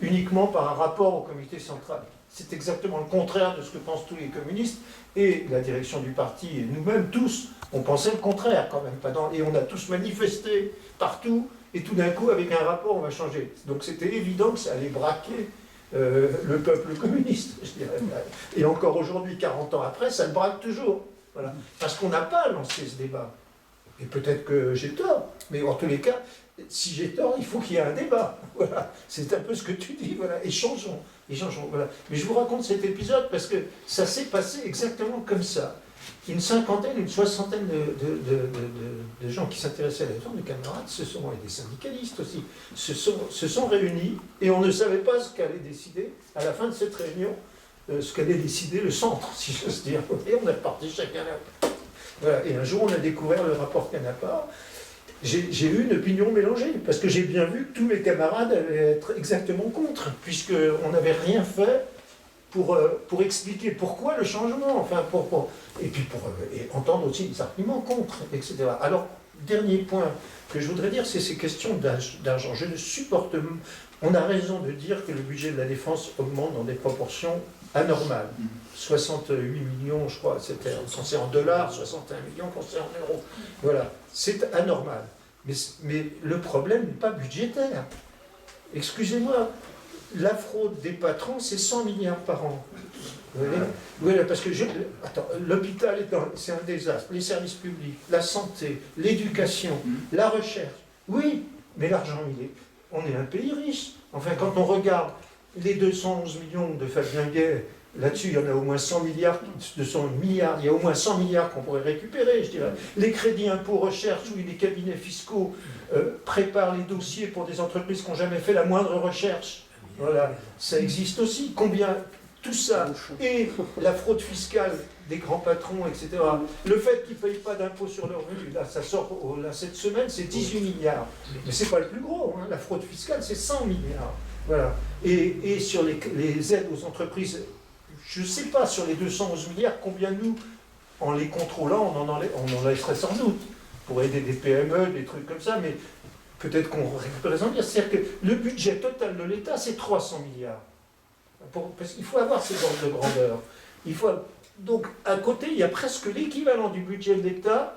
uniquement par un rapport au comité central. C'est exactement le contraire de ce que pensent tous les communistes, et la direction du parti, et nous-mêmes tous, on pensait le contraire quand même, et on a tous manifesté partout, et tout d'un coup, avec un rapport, on va changer. Donc c'était évident que ça allait braquer le peuple communiste, je dirais. Et encore aujourd'hui, 40 ans après, ça le braque toujours. Voilà. Parce qu'on n'a pas lancé ce débat. Et peut-être que j'ai tort, mais en tous les cas, si j'ai tort, il faut qu'il y ait un débat. Voilà. C'est un peu ce que tu dis, voilà. Échangeons. Voilà. Mais je vous raconte cet épisode parce que ça s'est passé exactement comme ça. Une cinquantaine, une soixantaine de gens qui s'intéressaient à la forme de camarades, et des syndicalistes aussi, se sont réunis et on ne savait pas ce qu'allait décider à la fin de cette réunion, ce qu'allait décider le centre, si j'ose dire. Et on est reparti chacun là. Voilà. Et un jour, on a découvert le rapport Canapa. J'ai eu une opinion mélangée, parce que j'ai bien vu que tous mes camarades allaient être exactement contre, puisqu'on n'avait rien fait pour expliquer pourquoi le changement, enfin, et puis pour entendre aussi des arguments contre, etc. Alors, dernier point que je voudrais dire, c'est ces questions d'argent. Je ne supporte... On a raison de dire que le budget de la défense augmente dans des proportions anormales. 68 millions, je crois, c'était quand c'est en dollars, 61 millions quand c'est en euros. Voilà, c'est anormal. Mais le problème n'est pas budgétaire. Excusez-moi, la fraude des patrons, c'est 100 milliards par an. Voilà, parce que l'hôpital, c'est un désastre. Les services publics, la santé, l'éducation, la recherche. Oui, mais l'argent, on est un pays riche. Enfin, quand on regarde les 211 millions de Fabien Gay, là-dessus, il y en a au moins 100 milliards, 200 milliards, il y a au moins 100 milliards qu'on pourrait récupérer, je dirais. Les crédits impôts recherche, où les cabinets fiscaux préparent les dossiers pour des entreprises qui n'ont jamais fait la moindre recherche. Voilà, ça existe aussi. Combien tout ça, et la fraude fiscale des grands patrons, etc., le fait qu'ils ne payent pas d'impôts sur leurs revenus, là, ça sort là, cette semaine, c'est 18 milliards. Mais ce n'est pas le plus gros, hein. La fraude fiscale, c'est 100 milliards. Voilà. Et sur les aides aux entreprises, je ne sais pas, sur les 211 milliards, combien nous, en les contrôlant, on en laisserait sans doute, pour aider des PME, des trucs comme ça, mais peut-être qu'on récupère les milliards. C'est-à-dire que le budget total de l'État, c'est 300 milliards. Parce qu'il faut avoir ces ordres de grandeur. Donc, à côté, il y a presque l'équivalent du budget de l'État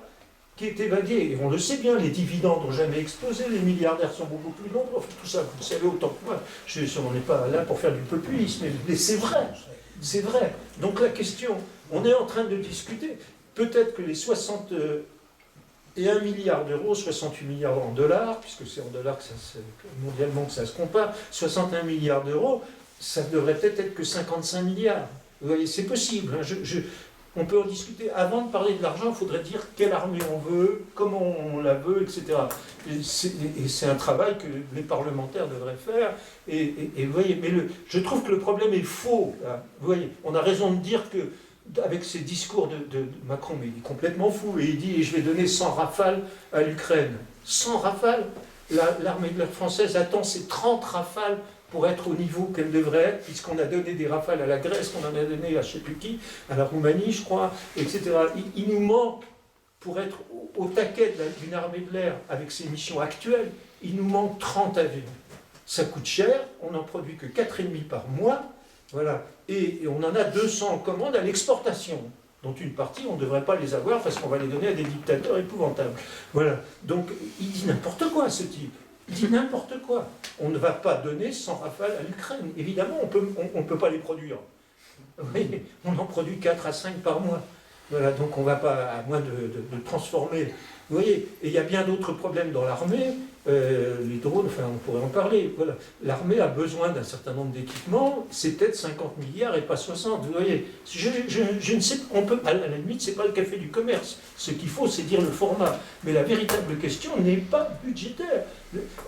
qui est évalué. Et on le sait bien, les dividendes n'ont jamais explosé, les milliardaires sont beaucoup plus nombreux. Enfin, tout ça, vous le savez autant que moi. On n'est pas là pour faire du populisme, mais c'est vrai. C'est vrai. Donc la question, on est en train de discuter. Peut-être que les 61 milliards d'euros, 68 milliards en dollars, puisque c'est en dollars que mondialement que ça se compare, 61 milliards d'euros, ça devrait peut-être être que 55 milliards. Vous voyez, c'est possible. Hein. On peut en discuter. Avant de parler de l'argent, il faudrait dire quelle armée on veut, comment on la veut, etc. Et c'est un travail que les parlementaires devraient faire. Et vous voyez, mais je trouve que le problème est faux. Là. Vous voyez, on a raison de dire que, avec ces discours de Macron, mais il est complètement fou, et il dit, je vais donner 100 rafales à l'Ukraine. 100 rafales, l'armée française attend ces 30 rafales pour être au niveau qu'elle devrait être, puisqu'on a donné des rafales à la Grèce, qu'on en a donné à je ne sais plus qui, à la Roumanie, je crois, etc. Il nous manque, pour être au taquet d'une armée de l'air avec ses missions actuelles, il nous manque 30 avions. Ça coûte cher, on n'en produit que 4,5 par mois, voilà, et on en a 200 en commande à l'exportation, dont une partie, on ne devrait pas les avoir parce qu'on va les donner à des dictateurs épouvantables. Voilà, donc il dit n'importe quoi, ce type. Il dit n'importe quoi. On ne va pas donner 100 rafales à l'Ukraine. Évidemment, on ne peut pas les produire. Oui, on en produit 4 à 5 par mois. Voilà, donc on ne va pas, à moins de transformer. Vous voyez, et il y a bien d'autres problèmes dans l'armée. Les drones, enfin, on pourrait en parler. Voilà. L'armée a besoin d'un certain nombre d'équipements. C'est peut-être 50 milliards et pas 60. Vous voyez, je ne sais, on peut, à la limite, c'est pas le café du commerce. Ce qu'il faut, c'est dire le format. Mais la véritable question n'est pas budgétaire.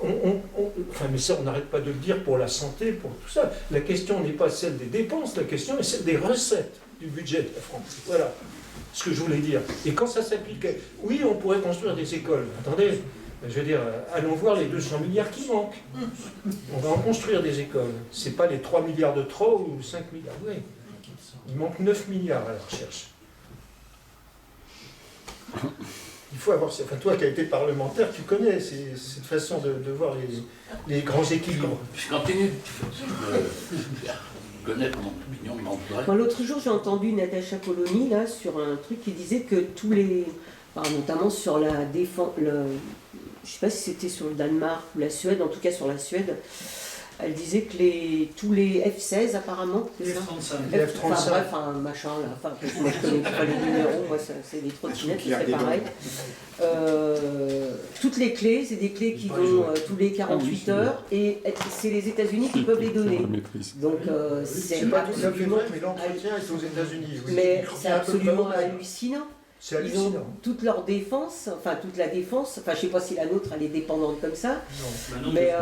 Enfin, mais ça, on n'arrête pas de le dire pour la santé, pour tout ça. La question n'est pas celle des dépenses, la question est celle des recettes du budget de la France. Voilà ce que je voulais dire. Et quand ça s'applique, oui, on pourrait construire des écoles. Attendez, je veux dire, allons voir les 200 milliards qui manquent. On va en construire des écoles. C'est pas les 3 milliards de trop ou 5 milliards. Oui. Il manque 9 milliards à la recherche. Il faut avoir... Enfin, toi qui as été parlementaire, tu connais cette façon de voir les grands équilibres. Je continue de connaître mon opinion, l'autre jour, j'ai entendu Natacha Polony là, sur un truc qui disait que tous les... notamment sur la défense... je ne sais pas si c'était sur le Danemark ou la Suède, en tout cas sur la Suède, elle disait que tous les F-16 apparemment, les F-35, enfin bref, un machin là, enfin moi je connais pas les numéros, moi c'est des trottinettes, c'est pareil. Toutes les clés, c'est des clés qui vont tous les 48 heures et c'est les États-Unis qui peuvent les donner. Donc c'est pas tout à fait vrai, mais l'entretien est aux États-Unis. Oui. Mais c'est absolument hallucinant. C'est Ils hallucinant. ont toute leur défense, enfin toute la défense, enfin je sais pas si la nôtre elle est dépendante comme ça, mais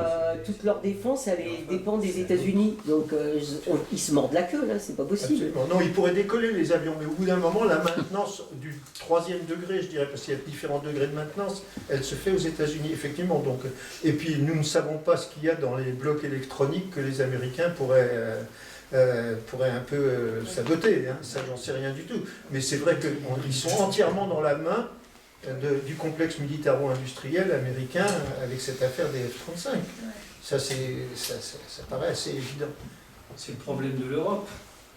toute leur défense elle dépend des États-Unis, donc ils se mordent la queue là, c'est pas possible. Absolument. Non, ils pourraient décoller les avions, mais au bout d'un moment, la maintenance du 3e degré, je dirais, parce qu'il y a différents degrés de maintenance, elle se fait aux États-Unis, effectivement. Donc, et puis nous ne savons pas ce qu'il y a dans les blocs électroniques que les Américains pourraient un peu saboter, hein. Ça j'en sais rien du tout. Mais c'est vrai qu'ils sont entièrement dans la main du complexe militaro-industriel américain avec cette affaire des F-35. Ça paraît assez évident. C'est le problème de l'Europe.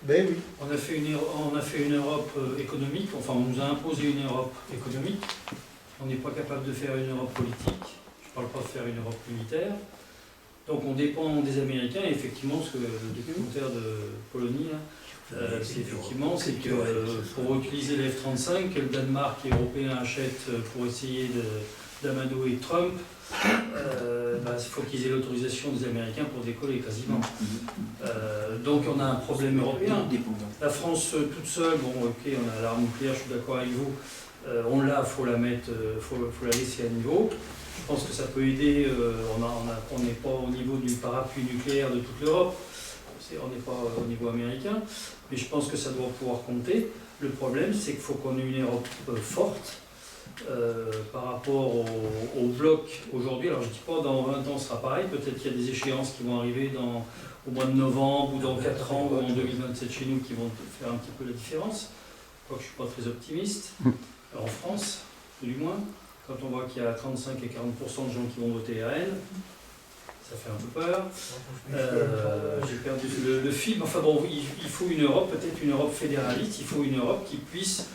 Ben oui. On a fait une Europe économique, enfin on nous a imposé une Europe économique. On n'est pas capable de faire une Europe politique. Je ne parle pas de faire une Europe militaire. Donc on dépend des Américains, et effectivement, ce que le documentaire de Polony, c'est que pour utiliser les F-35, que le Danemark et les Européens achètent pour essayer d'amadouer Trump, il faut qu'ils aient l'autorisation des Américains pour décoller quasiment. Donc on a un problème européen. La France toute seule, bon ok, on a l'arme nucléaire, je suis d'accord avec vous, on l'a, faut la laisser à niveau. Je pense que ça peut aider, on n'est pas au niveau du parapluie nucléaire de toute l'Europe, on n'est pas au niveau américain, mais je pense que ça doit pouvoir compter. Le problème, c'est qu'il faut qu'on ait une Europe forte par rapport au bloc aujourd'hui. Alors je ne dis pas dans 20 ans ce sera pareil, peut-être qu'il y a des échéances qui vont arriver au mois de novembre ou dans 4 ans ou en 2027 chez nous qui vont faire un petit peu la différence. Je crois que je ne suis pas très optimiste. En France, du moins, quand on voit qu'il y a 35 et 40% de gens qui vont voter RN, ça fait un peu peur. J'ai perdu le film. Enfin bon, il faut une Europe, peut-être une Europe fédéraliste, il faut une Europe qui puisse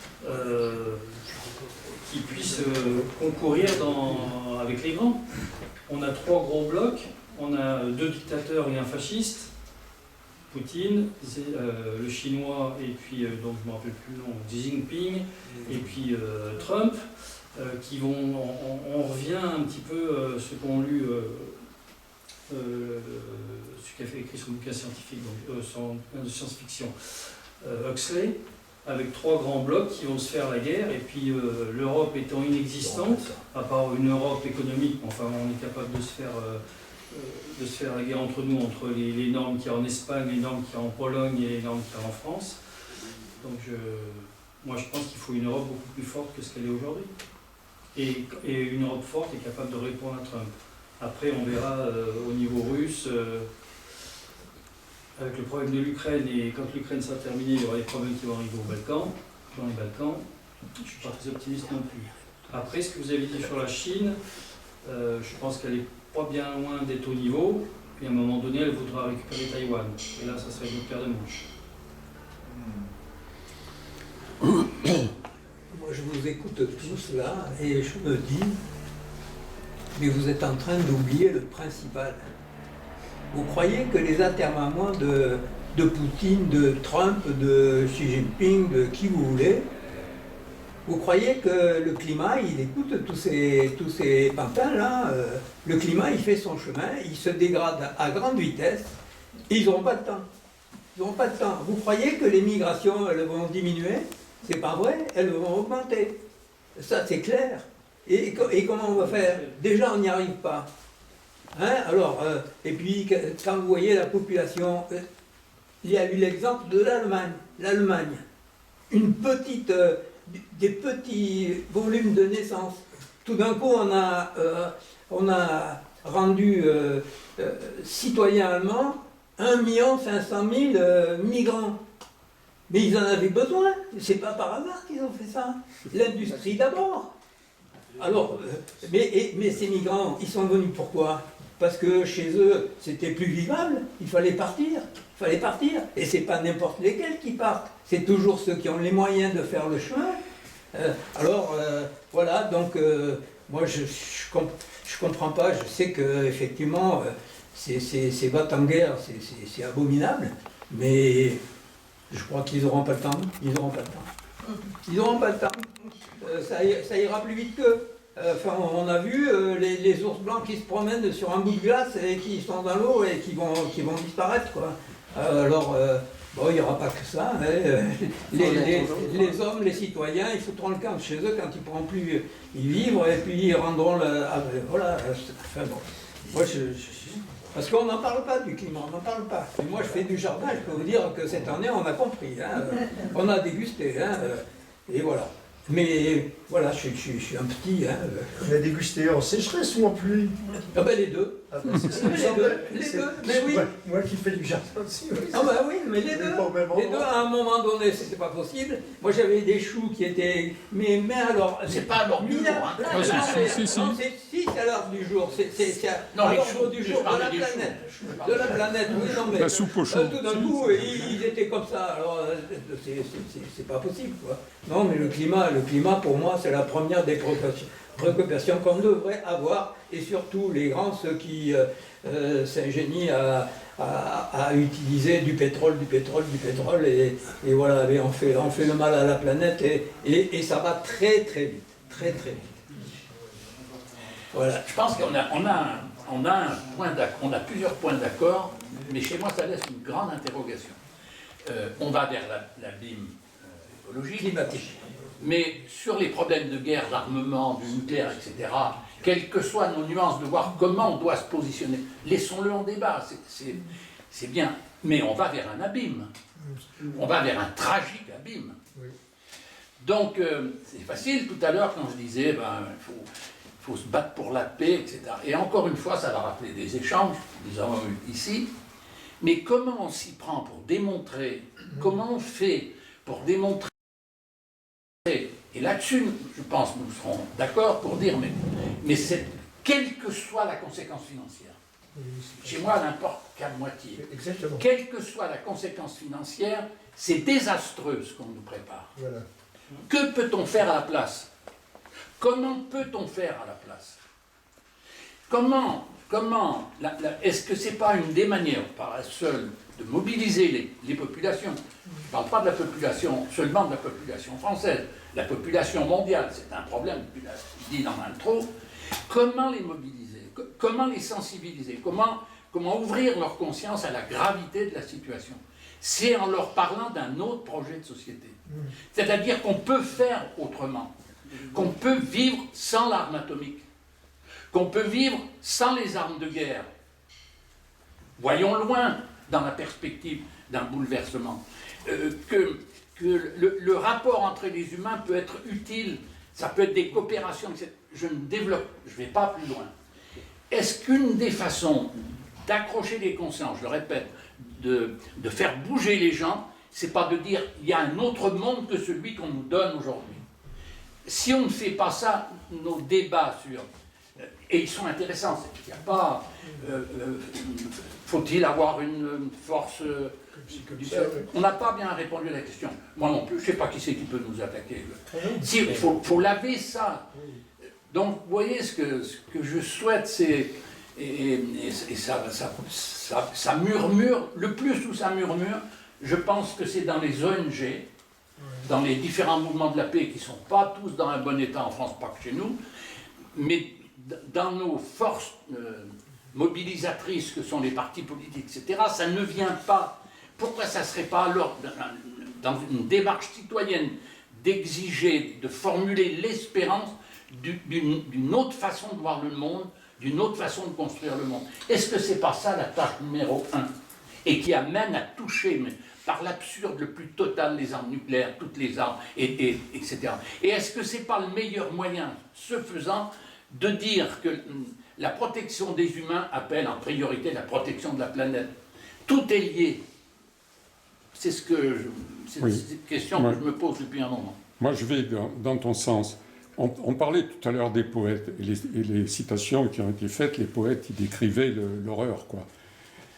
concourir avec les grands. On a 3 gros blocs, on a 2 dictateurs et un fasciste, Poutine, le chinois et puis, donc je ne me rappelle plus le nom, Xi Jinping, et puis Trump, qui vont, on revient un petit peu ceux qui ont lu celui qui a fait écrit son bouquin scientifique, donc de science-fiction, Huxley, avec 3 grands blocs qui vont se faire la guerre, et puis l'Europe étant inexistante, à part une Europe économique, enfin on est capable de se faire la guerre entre nous, entre les normes qu'il y a en Espagne, les normes qu'il y a en Pologne et les normes qu'il y a en France. Donc moi je pense qu'il faut une Europe beaucoup plus forte que ce qu'elle est aujourd'hui. Et une Europe forte est capable de répondre à Trump. Après, on verra au niveau russe, avec le problème de l'Ukraine, et quand l'Ukraine sera terminée, il y aura des problèmes qui vont arriver dans les Balkans. Je ne suis pas très optimiste non plus. Après, ce que vous avez dit sur la Chine, je pense qu'elle n'est pas bien loin d'être au niveau, et à un moment donné, elle voudra récupérer Taïwan. Et là, ça serait une autre paire de manches. Moi, je vous écoute tous là, et je me dis, mais vous êtes en train d'oublier le principal. Vous croyez que les atermoiements de Poutine, de Trump, de Xi Jinping, de qui vous voulez, vous croyez que le climat, il écoute tous ces pantins là, le climat, il fait son chemin, il se dégrade à grande vitesse, et ils n'auront pas de temps. Ils n'auront pas de temps. Vous croyez que les migrations, elles vont diminuer? C'est pas vrai, elles vont augmenter. Ça, c'est clair. Et comment on va faire? Déjà, on n'y arrive pas. Hein? Alors, et puis, quand vous voyez la population, il y a eu l'exemple de l'Allemagne. L'Allemagne, des petits volumes de naissance. Tout d'un coup, on a rendu citoyens allemands 1 500 000 migrants. Mais ils en avaient besoin. C'est pas par hasard qu'ils ont fait ça. L'industrie d'abord. Alors, mais ces migrants, ils sont venus pourquoi? Parce que chez eux, c'était plus vivable, il fallait partir. Et c'est pas n'importe lesquels qui partent, c'est toujours ceux qui ont les moyens de faire le chemin. Voilà, donc moi je comprends pas, je sais qu'effectivement, ces battre en guerre, c'est abominable, mais je crois qu'ils n'auront pas le temps, ils n'auront pas le temps. Ça ira plus vite qu'eux. Enfin, on a vu les ours blancs qui se promènent sur un bout de glace et qui sont dans l'eau et qui vont disparaître, quoi. Alors, bon, il n'y aura pas que ça. Hein. Les hommes, les citoyens, ils foutront le camp chez eux quand ils ne pourront plus y vivre et puis ils rendront le... voilà. Enfin bon. Moi, parce qu'on n'en parle pas du climat, on n'en parle pas. Et moi, je fais du jardin, je peux vous dire que cette année, on a compris. Hein. On a dégusté. Hein. Et voilà. Mais voilà, je suis un petit. Hein, On a dégusté en sécheresse ou en pluie? Ah ben les deux. Ah ben, les deux, mais oui. Moi qui fais du jardin aussi. Oui, ah ben oui, mais les deux. Les deux, à un moment donné, c'était pas possible. Moi j'avais des choux qui étaient. Mais alors. C'est pas à l'ordre du jour. Hein. Non, si, c'est à l'ordre du jour. C'est à l'ordre du jour de la planète. De la planète, oui, non mais. La soupe au chou. Tout d'un coup, ils étaient comme ça. Alors, c'est pas possible, quoi. Non, mais le climat, pour moi, c'est la première des préoccupations qu'on devrait avoir, et surtout les grands, ceux qui s'ingénient à utiliser du pétrole, et voilà, et on fait le mal à la planète, et ça va très très vite, très très vite. Voilà. Je pense qu'on a plusieurs points d'accord, mais chez moi, ça laisse une grande interrogation. On va vers l'abîme écologique, Climatique. mais sur les problèmes de guerre, d'armement, du nucléaire, etc., quelles que soient nos nuances, de voir comment on doit se positionner, laissons-le en débat, c'est bien. Mais on va vers un abîme. On va vers un tragique abîme. Oui. Donc, c'est facile tout à l'heure quand je disais, il faut se battre pour la paix, etc. Et encore une fois, ça va rappeler des échanges que nous avons eus ici. Mais comment on s'y prend pour démontrer, comment on fait pour démontrer, et là-dessus, je pense que nous serons d'accord pour dire, mais c'est, quelle que soit la conséquence financière, chez moi, elle n'importe qu'à moitié. Exactement. Quelle que soit la conséquence financière, c'est désastreux ce qu'on nous prépare. Voilà. Que peut-on faire à la place? Comment peut-on faire à la place? Est-ce que ce n'est pas une des manières, par la seule, de mobiliser les populations? Je ne parle pas de la population, seulement de la population française, la population mondiale, c'est un problème, dit dans l'intro. Comment les mobiliser? Comment les sensibiliser? Comment ouvrir leur conscience à la gravité de la situation? C'est en leur parlant d'un autre projet de société. C'est-à-dire qu'on peut faire autrement, qu'on peut vivre sans l'arme atomique, qu'on peut vivre sans les armes de guerre. Voyons loin dans la perspective d'un bouleversement. Que le rapport entre les humains peut être utile, ça peut être des coopérations, etc. Je ne développe, je ne vais pas plus loin. Est-ce qu'une des façons d'accrocher les consciences, je le répète, de faire bouger les gens, c'est pas de dire il y a un autre monde que celui qu'on nous donne aujourd'hui. Si on ne fait pas ça, nos débats sur... Et ils sont intéressants, il n'y a pas... faut-il avoir une force... On n'a pas bien répondu à la question. Moi non plus, je ne sais pas qui c'est qui peut nous attaquer. Si, il faut laver ça. Donc, vous voyez, ce que je souhaite, c'est... Et ça murmure, le plus où ça murmure, je pense que c'est dans les ONG, dans les différents mouvements de la paix qui ne sont pas tous dans un bon état en France, pas que chez nous, mais dans nos forces mobilisatrices que sont les partis politiques, etc., ça ne vient pas. Pourquoi ça ne serait pas alors, dans une démarche citoyenne, d'exiger, de formuler l'espérance d'une autre façon de voir le monde, d'une autre façon de construire le monde? Est-ce que ce n'est pas ça la tâche numéro 1? Et qui amène à toucher, mais par l'absurde le plus total, les armes nucléaires, toutes les armes, etc. Et est-ce que ce n'est pas le meilleur moyen, ce faisant, de dire que la protection des humains appelle en priorité la protection de la planète? Tout est lié. C'est cette question que je me pose depuis un moment. Moi, je vais dans ton sens. On parlait tout à l'heure des poètes et les citations qui ont été faites. Les poètes, ils décrivaient l'horreur, quoi.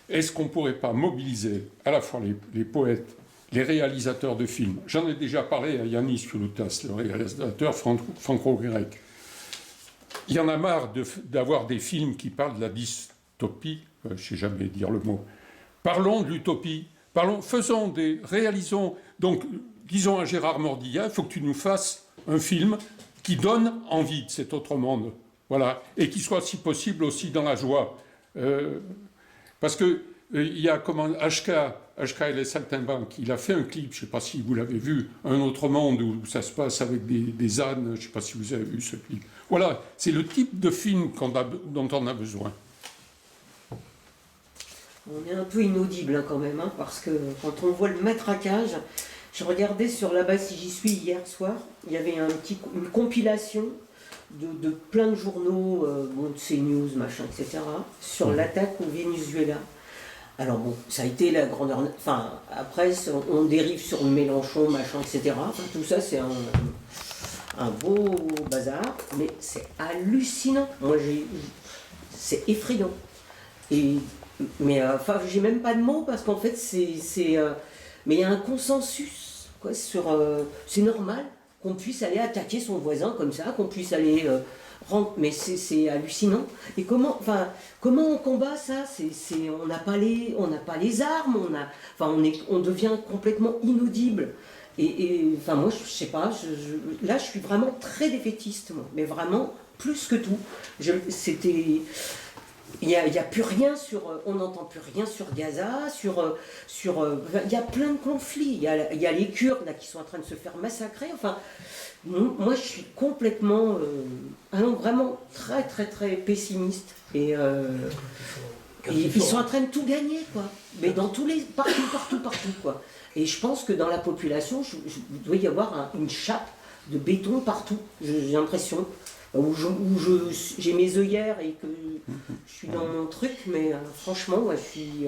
Est-ce qu'on ne pourrait pas mobiliser à la fois les poètes, les réalisateurs de films? J'en ai déjà parlé à Yannis Fouloutas, le réalisateur franco-grec. Il y en a marre d'avoir des films qui parlent de la dystopie. Je ne sais jamais dire le mot. Parlons de l'utopie. Réalisons. Donc, disons à Gérard Mordillat, il faut que tu nous fasses un film qui donne envie de cet autre monde. Voilà. Et qui soit, si possible, aussi dans la joie. Parce que il y a HK et les Saltimbanques, il a fait un clip, je ne sais pas si vous l'avez vu, Un autre monde, où ça se passe avec des ânes, je ne sais pas si vous avez vu ce clip. Voilà, c'est le type de film dont on a besoin. On est un peu inaudible quand même, parce que quand on voit le matraquage, je regardais sur La Bas si j'y suis hier soir, il y avait une compilation de plein de journaux, de CNews, machin, etc., sur l'attaque au Venezuela. Alors bon, ça a été la grandeur... Enfin, après, on dérive sur Mélenchon, machin, etc. Enfin, tout ça, c'est un beau bazar, mais c'est hallucinant. Moi, c'est effrayant. Mais enfin, j'ai même pas de mots, parce qu'en fait, mais il y a un consensus, quoi, sur... c'est normal qu'on puisse aller attaquer son voisin comme ça, qu'on puisse aller mais c'est hallucinant. Et comment on combat ça? On n'a pas les armes, on devient complètement inaudible. Et enfin, moi, je sais pas, là, je suis vraiment très défaitiste, moi, mais vraiment plus que tout. Il n'y a plus rien on n'entend plus rien sur Gaza, il y a plein de conflits. Il y a les Kurdes là, qui sont en train de se faire massacrer. Enfin, moi, je suis complètement, vraiment très, très, très pessimiste. Et ils sont en train de tout gagner, quoi. Mais dans tous les... partout, quoi. Et je pense que dans la population, il doit y avoir une chape de béton partout, j'ai l'impression. Où j'ai mes œillères et que je suis dans mon truc, mais franchement, moi, je suis...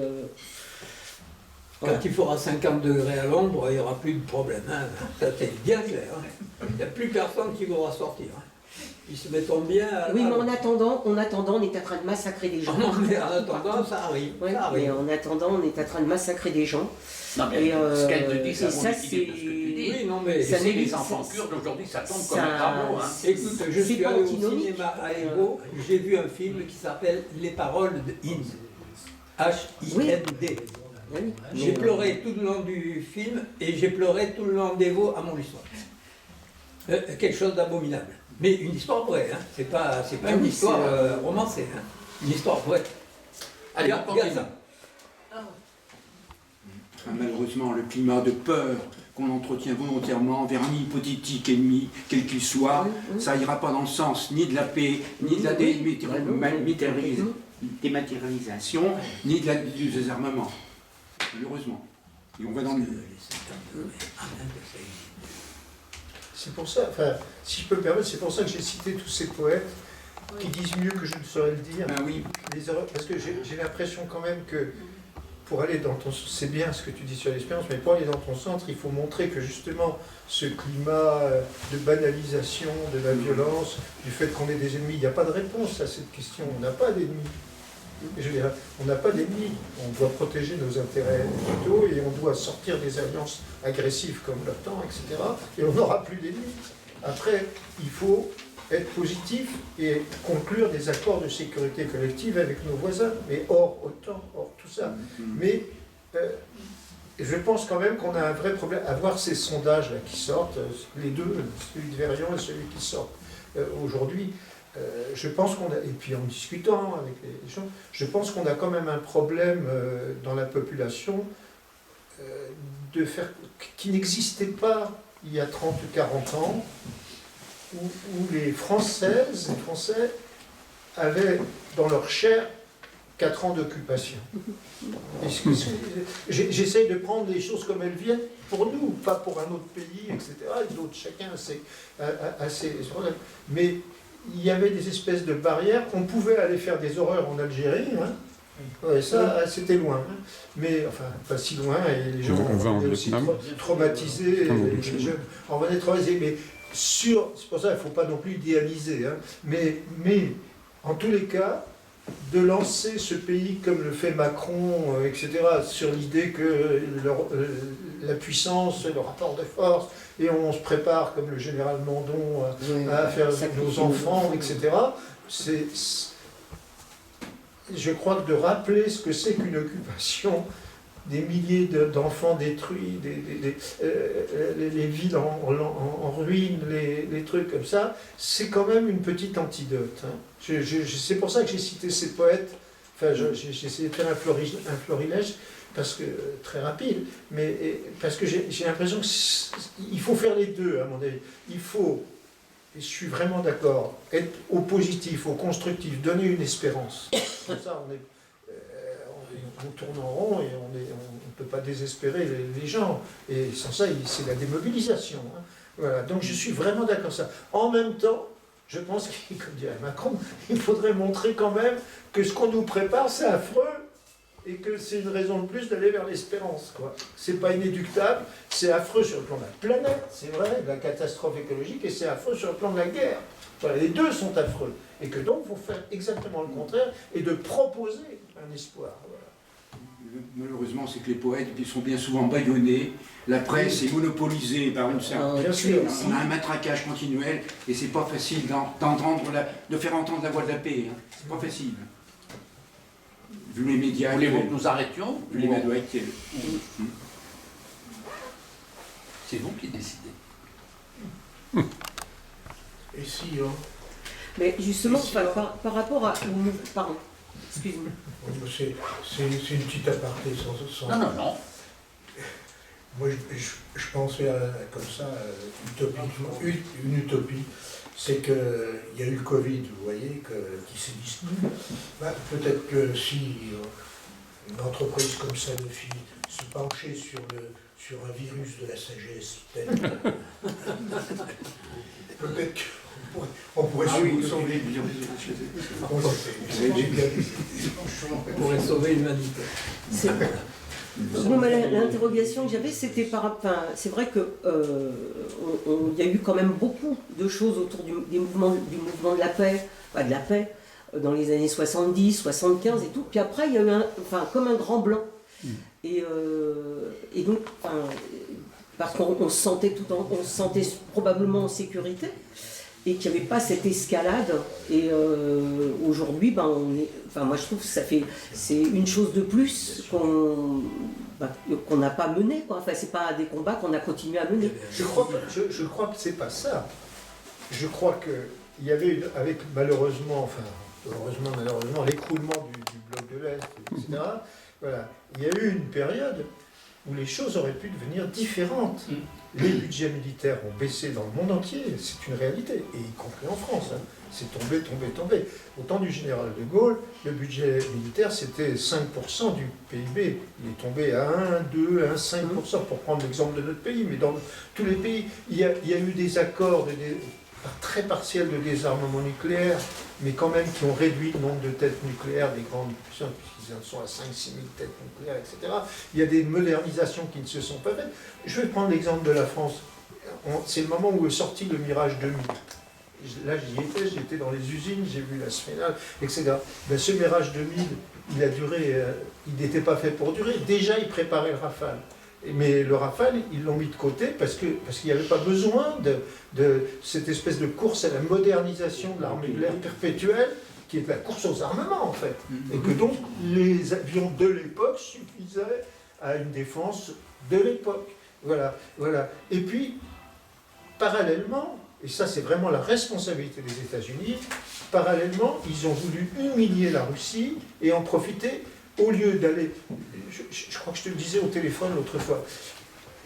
Quand il fera 50 degrés à l'ombre, il n'y aura plus de problème. Hein. Ça, c'est bien clair. Hein. Il n'y a plus personne qui voudra sortir. Hein. Ils se mettront bien à... Oui, mais en attendant, on est en train de massacrer des gens. Non, mais en attendant, ça arrive. Ouais, ça arrive. mais en attendant, on est en train de massacrer des gens. Non, mais ce qu'elle te dit, ça et ça, vaut l'idée de ce que tu dis. Oui, non, mais... Ça Et n'est- les enfants kurdes, aujourd'hui, ça tombe comme ça- un tableau. Hein. Écoute, je c'est suis pas allé au antinomique. cinéma à Hérault, j'ai vu un film qui s'appelle Les paroles de Hind. H-I-N-D. Oui, J'ai mais, pleuré tout le long du film et j'ai pleuré tout le long des veaux à mon histoire. Quelque chose d'abominable. Mais une histoire vraie, hein. C'est pas Ah une oui, histoire c'est, romancée, hein. Une histoire vraie. Allez, on Regarde continue. ça. Malheureusement, le climat de peur qu'on entretient volontairement envers un hypothétique ennemi, quel qu'il soit, ça ira pas dans le sens ni de la paix, ni de la dématérialisation, ni du désarmement. Malheureusement. Et on va dans le mur. C'est pour ça, enfin, si je peux me permettre, c'est pour ça que j'ai cité tous ces poètes qui disent mieux que je ne saurais le dire. Ben oui. Parce que j'ai l'impression quand même que pour aller dans ton... C'est bien ce que tu dis sur l'espérance, mais pour aller dans ton centre, il faut montrer que justement ce climat de banalisation de la violence, du fait qu'on ait des ennemis, il n'y a pas de réponse à cette question. On n'a pas d'ennemis. Je veux dire, on n'a pas d'ennemis. On doit protéger nos intérêts vitaux et on doit sortir des alliances agressives comme l'OTAN, etc. Et on n'aura plus d'ennemis. Après, il faut être positif et conclure des accords de sécurité collective avec nos voisins, mais hors OTAN, hors tout ça. Mais je pense quand même qu'on a un vrai problème à voir ces sondages là qui sortent, les deux, celui de Verian et celui qui sort aujourd'hui. Je pense qu'on a, et puis en discutant avec les gens, je pense qu'on a quand même un problème dans la population de faire, qui n'existait pas il y a 30 ou 40 ans, où les Françaises et Français avaient dans leur chair 4 ans d'occupation. J'essaye de prendre les choses comme elles viennent pour nous, pas pour un autre pays, etc. Et d'autres, chacun a ses problèmes. Mais il y avait des espèces de barrières. On pouvait aller faire des horreurs en Algérie. Hein. Ouais, ça, c'était loin. Hein. Mais, enfin, pas si loin. Et les gens On va en étaient aussi Vietnam. traumatisés. Les jeunes en venaient traumatisés. Mais c'est pour ça qu'il ne faut pas non plus idéaliser. Hein. Mais en tous les cas, de lancer ce pays comme le fait Macron, etc., sur l'idée que la puissance, le rapport de force, et on se prépare, comme le général Mandon, à faire nos enfants, etc., je crois que de rappeler ce que c'est qu'une occupation, des milliers d'enfants détruits, les villes en ruine, les trucs comme ça, c'est quand même une petite antidote. Hein. C'est pour ça que j'ai cité ces poètes. Enfin, j'ai essayé de faire un florilège, parce que, très rapide, mais parce que j'ai l'impression qu'il faut faire les deux, à mon avis. Il faut, et je suis vraiment d'accord, être au positif, au constructif, donner une espérance. Comme ça, on tourne en rond et on ne peut pas désespérer les gens. Et sans ça, c'est la démobilisation. Hein. Voilà. Donc je suis vraiment d'accord ça. En même temps, je pense que, comme dirait Macron, il faudrait montrer quand même que ce qu'on nous prépare, c'est affreux et que c'est une raison de plus d'aller vers l'espérance. C'est pas inéductable, c'est affreux sur le plan de la planète, c'est vrai, de la catastrophe écologique, et c'est affreux sur le plan de la guerre. Voilà, les deux sont affreux. Et que donc, il faut faire exactement le contraire et de proposer un espoir. Voilà. Malheureusement, c'est que les poètes ils sont bien souvent bâillonnés, la presse est monopolisée par une certaine... Bien sûr. On a un matraquage continuel et c'est pas facile de faire entendre la voix de la paix. Hein. C'est pas facile. Vu les médias... Voulez-vous que nous arrêtions? Vu les médias actuels. C'est vous qui décidez. Et si, hein. Mais justement, par rapport à... Pardon, excuse-moi. C'est une petite aparté sans... Non. Moi, je pensais comme ça, utopiquement, une utopie, c'est qu'il y a eu le Covid, vous voyez. voyez, qui se disent nuls. Bah, peut-être que si une entreprise comme Sanofi se penchait sur un virus de la sagesse, peut-être qu'on pourrait sauver. On pourrait sauver l'humanité. Bon, l'interrogation que j'avais, c'était enfin, c'est vrai que il y a eu quand même beaucoup de choses autour du mouvement de la paix, dans les années 70, 75 et tout. Puis après, il y a eu comme un grand blanc. Et donc, parce qu'on se sentait on se sentait probablement en sécurité et qu'il n'y avait pas cette escalade. Et aujourd'hui, moi je trouve que c'est une chose de plus qu'on n'a pas mené, quoi. Enfin, c'est pas des combats qu'on a continué à mener. Je crois que c'est pas ça. Je crois qu'il y avait, avec malheureusement, l'écroulement du bloc de l'Est, etc. Voilà. Il y a eu une période où les choses auraient pu devenir différentes. Les budgets militaires ont baissé dans le monde entier, c'est une réalité, et y compris en France. C'est tombé. Au temps du général de Gaulle, le budget militaire, c'était 5% du PIB. Il est tombé à 1, 2, 1, 5%, pour prendre l'exemple de notre pays. Mais dans tous les pays, il y a eu des accords très partiels de désarmement nucléaire, mais quand même qui ont réduit le nombre de têtes nucléaires des grandes puissances, puisqu'ils en sont à 5 6 000 têtes nucléaires, etc. Il y a des modernisations qui ne se sont pas faites. Je vais prendre l'exemple de la France. C'est le moment où est sorti le Mirage 2000. Là, j'étais dans les usines, j'ai vu la Sphénal, etc. Ben, ce Mirage 2000, il a duré, il n'était pas fait pour durer. Déjà, il préparait le Rafale. Mais le Rafale, ils l'ont mis de côté parce qu'il n'y avait pas besoin de cette espèce de course à la modernisation de l'armée de l'air perpétuelle, qui est la course aux armements, en fait. Et que donc, les avions de l'époque suffisaient à une défense de l'époque. Voilà. Et puis, parallèlement, et ça c'est vraiment la responsabilité des États-Unis, parallèlement, ils ont voulu humilier la Russie et en profiter, au lieu d'aller... Je crois que je te le disais au téléphone l'autre fois.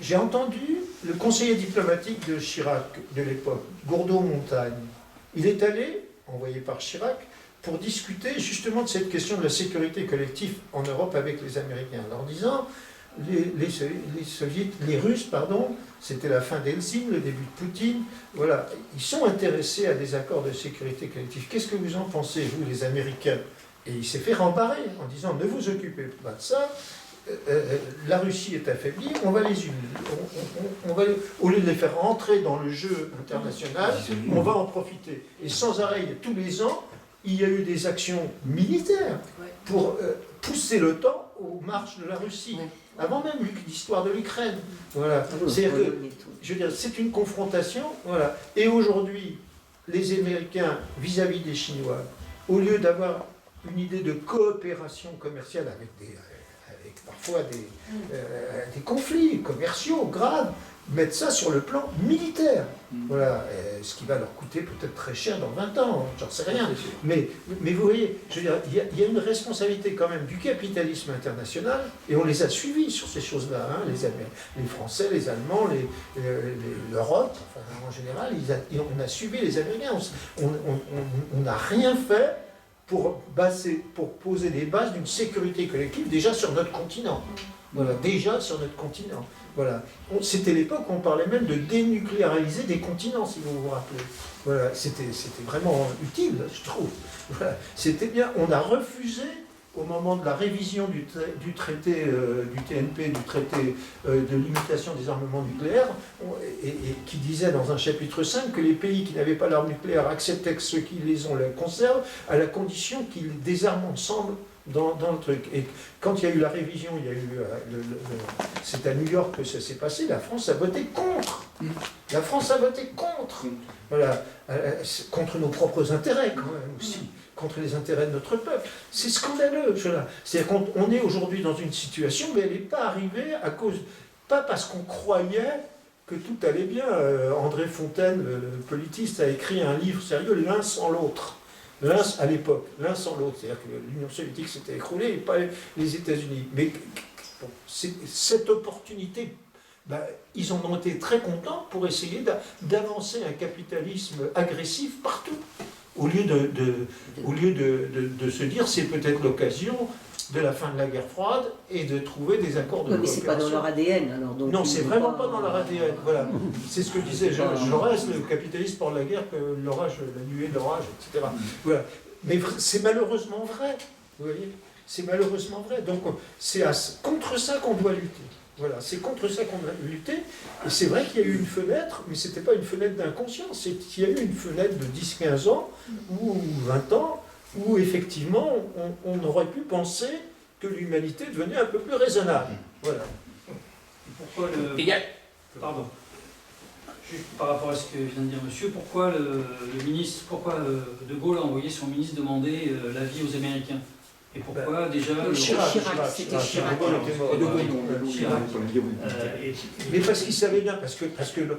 J'ai entendu le conseiller diplomatique de Chirac de l'époque, Gourdeau-Montagne. Il est allé, envoyé par Chirac, pour discuter justement de cette question de la sécurité collective en Europe avec les Américains, en leur disant... Les Russes, c'était la fin d'Helsinki, le début de Poutine, voilà, ils sont intéressés à des accords de sécurité collective. Qu'est-ce que vous en pensez, vous, les Américains? Et il s'est fait rembarrer en disant, ne vous occupez pas de ça, la Russie est affaiblie, on va les unir. Au lieu de les faire rentrer dans le jeu international, on va en profiter. Et sans arrêt, tous les ans, il y a eu des actions militaires pour pousser l'OTAN aux marches de la Russie. Avant même l'histoire de l'Ukraine. Voilà. C'est une confrontation. Voilà. Et aujourd'hui, les Américains, vis-à-vis des Chinois, au lieu d'avoir une idée de coopération commerciale avec parfois des conflits commerciaux graves, mettre ça sur le plan militaire. Voilà. Ce qui va leur coûter peut-être très cher dans 20 ans, j'en sais rien. Mais vous voyez, je veux dire, il y a une responsabilité quand même du capitalisme international, et on les a suivis sur ces choses-là, hein, les Français, les Allemands, l'Europe, enfin, en général, on a suivi les Américains. On n'a rien fait pour poser les bases d'une sécurité collective déjà sur notre continent. Voilà, déjà sur notre continent. Voilà. C'était l'époque où on parlait même de dénucléariser des continents, si vous vous rappelez. Voilà, c'était vraiment utile, je trouve. Voilà. C'était bien. On a refusé, au moment de la révision du traité du TNP, du traité de limitation des armements nucléaires, et qui disait dans un chapitre 5 que les pays qui n'avaient pas l'arme nucléaire acceptaient que ceux qui les ont la conservent, à la condition qu'ils désarment ensemble dans le truc. Et quand il y a eu la révision, c'est à New York que ça s'est passé, la France a voté contre. La France a voté contre. Voilà. Contre nos propres intérêts, quand même, aussi. Contre les intérêts de notre peuple. C'est scandaleux. C'est-à-dire qu'on est aujourd'hui dans une situation, mais elle n'est pas arrivée pas parce qu'on croyait que tout allait bien. André Fontaine, le politiste, a écrit un livre sérieux, L'un sans l'autre. À l'époque, l'un sans l'autre, c'est-à-dire que l'Union soviétique s'était écroulée et pas les États-Unis. Mais bon, cette opportunité, ils en ont été très contents pour essayer d'avancer un capitalisme agressif partout. au lieu de se dire c'est peut-être l'occasion de la fin de la guerre froide et de trouver des accords de Ouais, mais c'est pas dans leur ADN alors. Donc non, c'est vraiment pas dans leur ADN. Voilà. C'est ce que disait Jaurès, le capitaliste pour la guerre, que l'orage, la nuée de l'orage, etc. Voilà. Mais c'est malheureusement vrai. Vous voyez, c'est malheureusement vrai. Donc c'est contre ça qu'on doit lutter. Voilà, c'est contre ça qu'on doit lutter. Et c'est vrai qu'il y a eu une fenêtre, mais ce n'était pas une fenêtre d'inconscience. Il y a eu une fenêtre de 10-15 ans ou 20 ans où effectivement on aurait pu penser que l'humanité devenait un peu plus raisonnable. Voilà. Pourquoi le... Pardon. Juste par rapport à ce que vient de dire monsieur, pourquoi pourquoi De Gaulle a envoyé son ministre demander l'avis aux Américains? Et pourquoi déjà... Chirac, c'était Chirac. Mais parce qu'il savait bien, parce que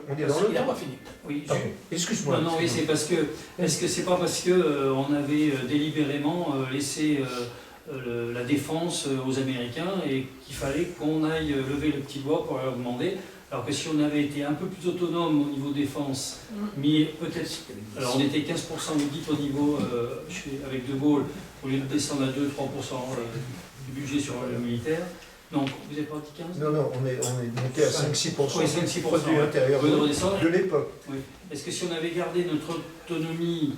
on est dans le temps. Oui, excuse-moi. Non, oui, c'est parce que... Est-ce que c'est pas parce que on avait délibérément laissé la défense aux Américains et qu'il fallait qu'on aille lever le petit doigt pour leur demander? Alors que si on avait été un peu plus autonome au niveau défense, mais peut-être... Alors on était 15% ou 10 au niveau, avec De Gaulle, au lieu de descendre à 2-3% du budget sur le militaire. Donc, vous n'avez pas dit 15? Non, on est monté à 5-6% du produit intérieur de l'époque. Oui. Est-ce que si on avait gardé notre autonomie,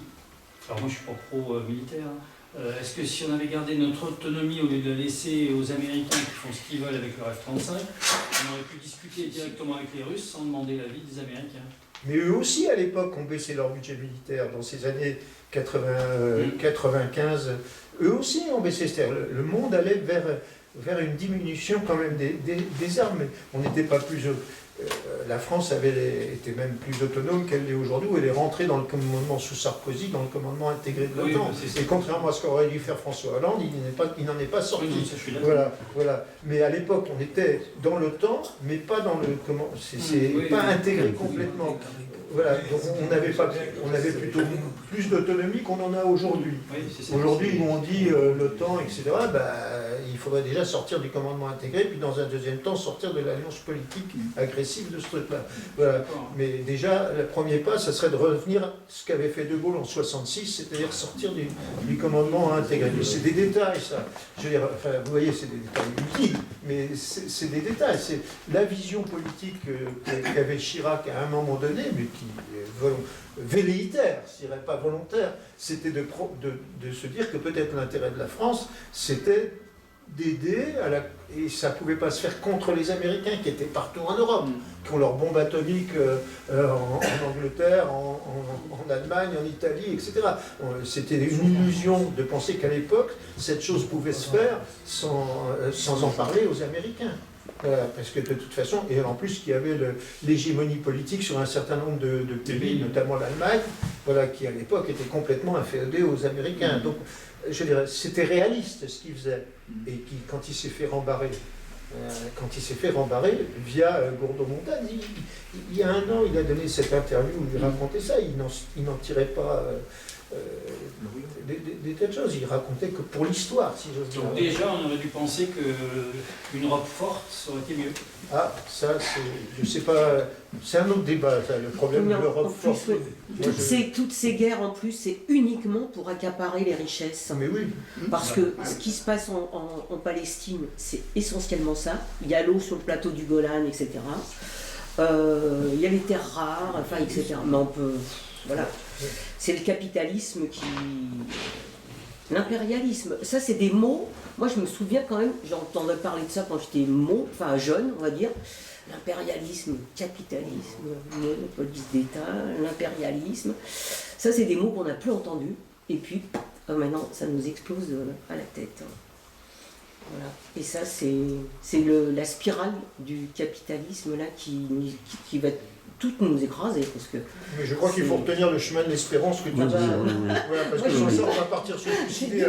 alors moi je ne suis pas pro-militaire, est-ce que si on avait gardé notre autonomie au lieu de la laisser aux Américains qui font ce qu'ils veulent avec leur F-35, on aurait pu discuter directement avec les Russes sans demander l'avis des Américains? Mais eux aussi, à l'époque, ont baissé leur budget militaire. Dans ces années 95, eux aussi ont baissé. C'est-à-dire, le monde allait vers une diminution quand même des armes. On n'était pas plus... la France était même plus autonome qu'elle l'est aujourd'hui, où elle est rentrée dans le commandement sous Sarkozy, dans le commandement intégré de l'OTAN. Et contrairement à ce qu'aurait dû faire François Hollande, il n'en est pas sorti. Voilà. Mais à l'époque, on était dans l'OTAN, mais pas dans le pas intégré complètement. Voilà, donc on avait plutôt plus d'autonomie qu'on en a aujourd'hui. Aujourd'hui, où on dit l'OTAN, etc., il faudrait déjà sortir du commandement intégré, puis dans un deuxième temps, sortir de l'alliance politique agressive de ce truc-là. Voilà. Mais déjà, le premier pas, ça serait de revenir à ce qu'avait fait De Gaulle en 1966, c'est-à-dire sortir du commandement intégré. Mais c'est des détails, ça. Je veux dire, enfin, vous voyez, c'est des détails utiles, mais c'est des détails. C'est la vision politique qu'avait Chirac à un moment donné, mais qui velléitaire, je dirais pas volontaire, c'était de se dire que peut-être l'intérêt de la France, c'était d'aider et ça ne pouvait pas se faire contre les Américains qui étaient partout en Europe, qui ont leurs bombes atomiques en Angleterre, en Allemagne, en Italie, etc. C'était une illusion de penser qu'à l'époque, cette chose pouvait se faire sans en parler aux Américains. Parce que de toute façon, et en plus qu'il y avait l'hégémonie politique sur un certain nombre de pays, notamment l'Allemagne, qui à l'époque était complètement inféodée aux Américains. Donc, je dirais, c'était réaliste ce qu'il faisait. Et quand il s'est fait rembarrer, via Gourdeau-Montagne, il y a un an, il a donné cette interview où il racontait ça, il n'en tirait pas des tas de choses. Il racontait que pour l'histoire, si j'ose dire. Donc déjà, on aurait dû penser qu'une Europe forte, ça aurait été mieux. Ah, ça, je sais pas, c'est un autre débat, ça, le problème de l'Europe forte. Toutes ces guerres, en plus, c'est uniquement pour accaparer les richesses. Mais oui. Parce que ce qui se passe en Palestine, c'est essentiellement ça. Il y a l'eau sur le plateau du Golan, etc. Il y a les terres rares, enfin, etc. Mais on peut... Voilà. C'est le capitalisme l'impérialisme. Ça, c'est des mots. Moi, je me souviens quand même, j'entendais parler de ça quand j'étais jeune, on va dire. L'impérialisme, le capitalisme, le police d'État, l'impérialisme. Ça, c'est des mots qu'on n'a plus entendus. Et puis, maintenant, ça nous explose à la tête. Voilà. Et ça, c'est la spirale du capitalisme là qui va toutes nous écraser. Parce que mais je crois qu'il faut retenir le chemin de l'espérance que tu dis. Voilà, parce que sans ça, on va partir sur le suicider.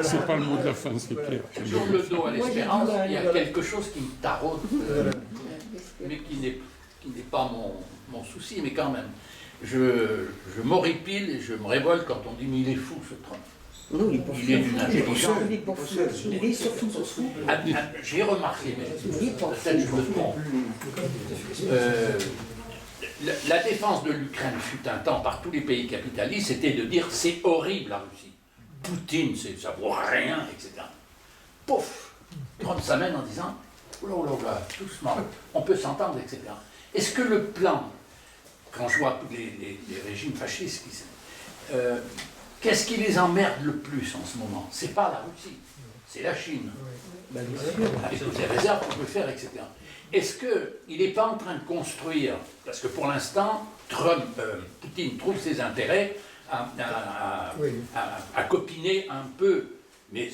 C'est pas le mot de la fin, c'est clair. Sur le dos à l'espérance, il y a quelque chose qui me taraude, mais qui n'est pas mon souci, mais quand même. Je m'horripile et je me révolte quand on dit mais il est fou ce Trump. Non, il est d'une intelligence. Il est surtout fou. J'ai remarqué, mais peut-être je me trompe. la défense de l'Ukraine fut un temps par tous les pays capitalistes, c'était de dire c'est horrible la Russie. Poutine, ça vaut rien, etc. Pouf, Trump s'amène en disant oula, oula, oula, doucement, on peut s'entendre, etc. Est-ce que le plan, quand je vois les régimes fascistes, qu'est-ce qui les emmerde le plus en ce moment? C'est pas la Russie, c'est la Chine. Avec toutes les réserves qu'on peut faire, etc. Est-ce qu'il n'est pas en train de construire, parce que pour l'instant, Poutine trouve ses intérêts à copiner un peu, mais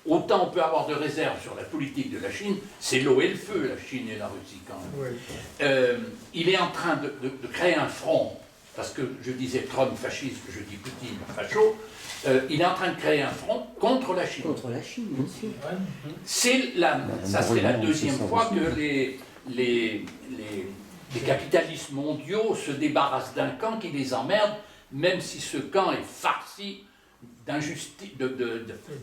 autant on peut avoir de réserves sur la politique de la Chine, c'est l'eau et le feu, la Chine et la Russie quand même. Il est en train de créer un front, parce que je disais Trump fasciste, je dis Poutine facho, il est en train de créer un front contre la Chine. Contre la Chine, bien sûr. Ça serait la deuxième fois que les capitalistes mondiaux se débarrassent d'un camp qui les emmerde, même si ce camp est farci d'injustice,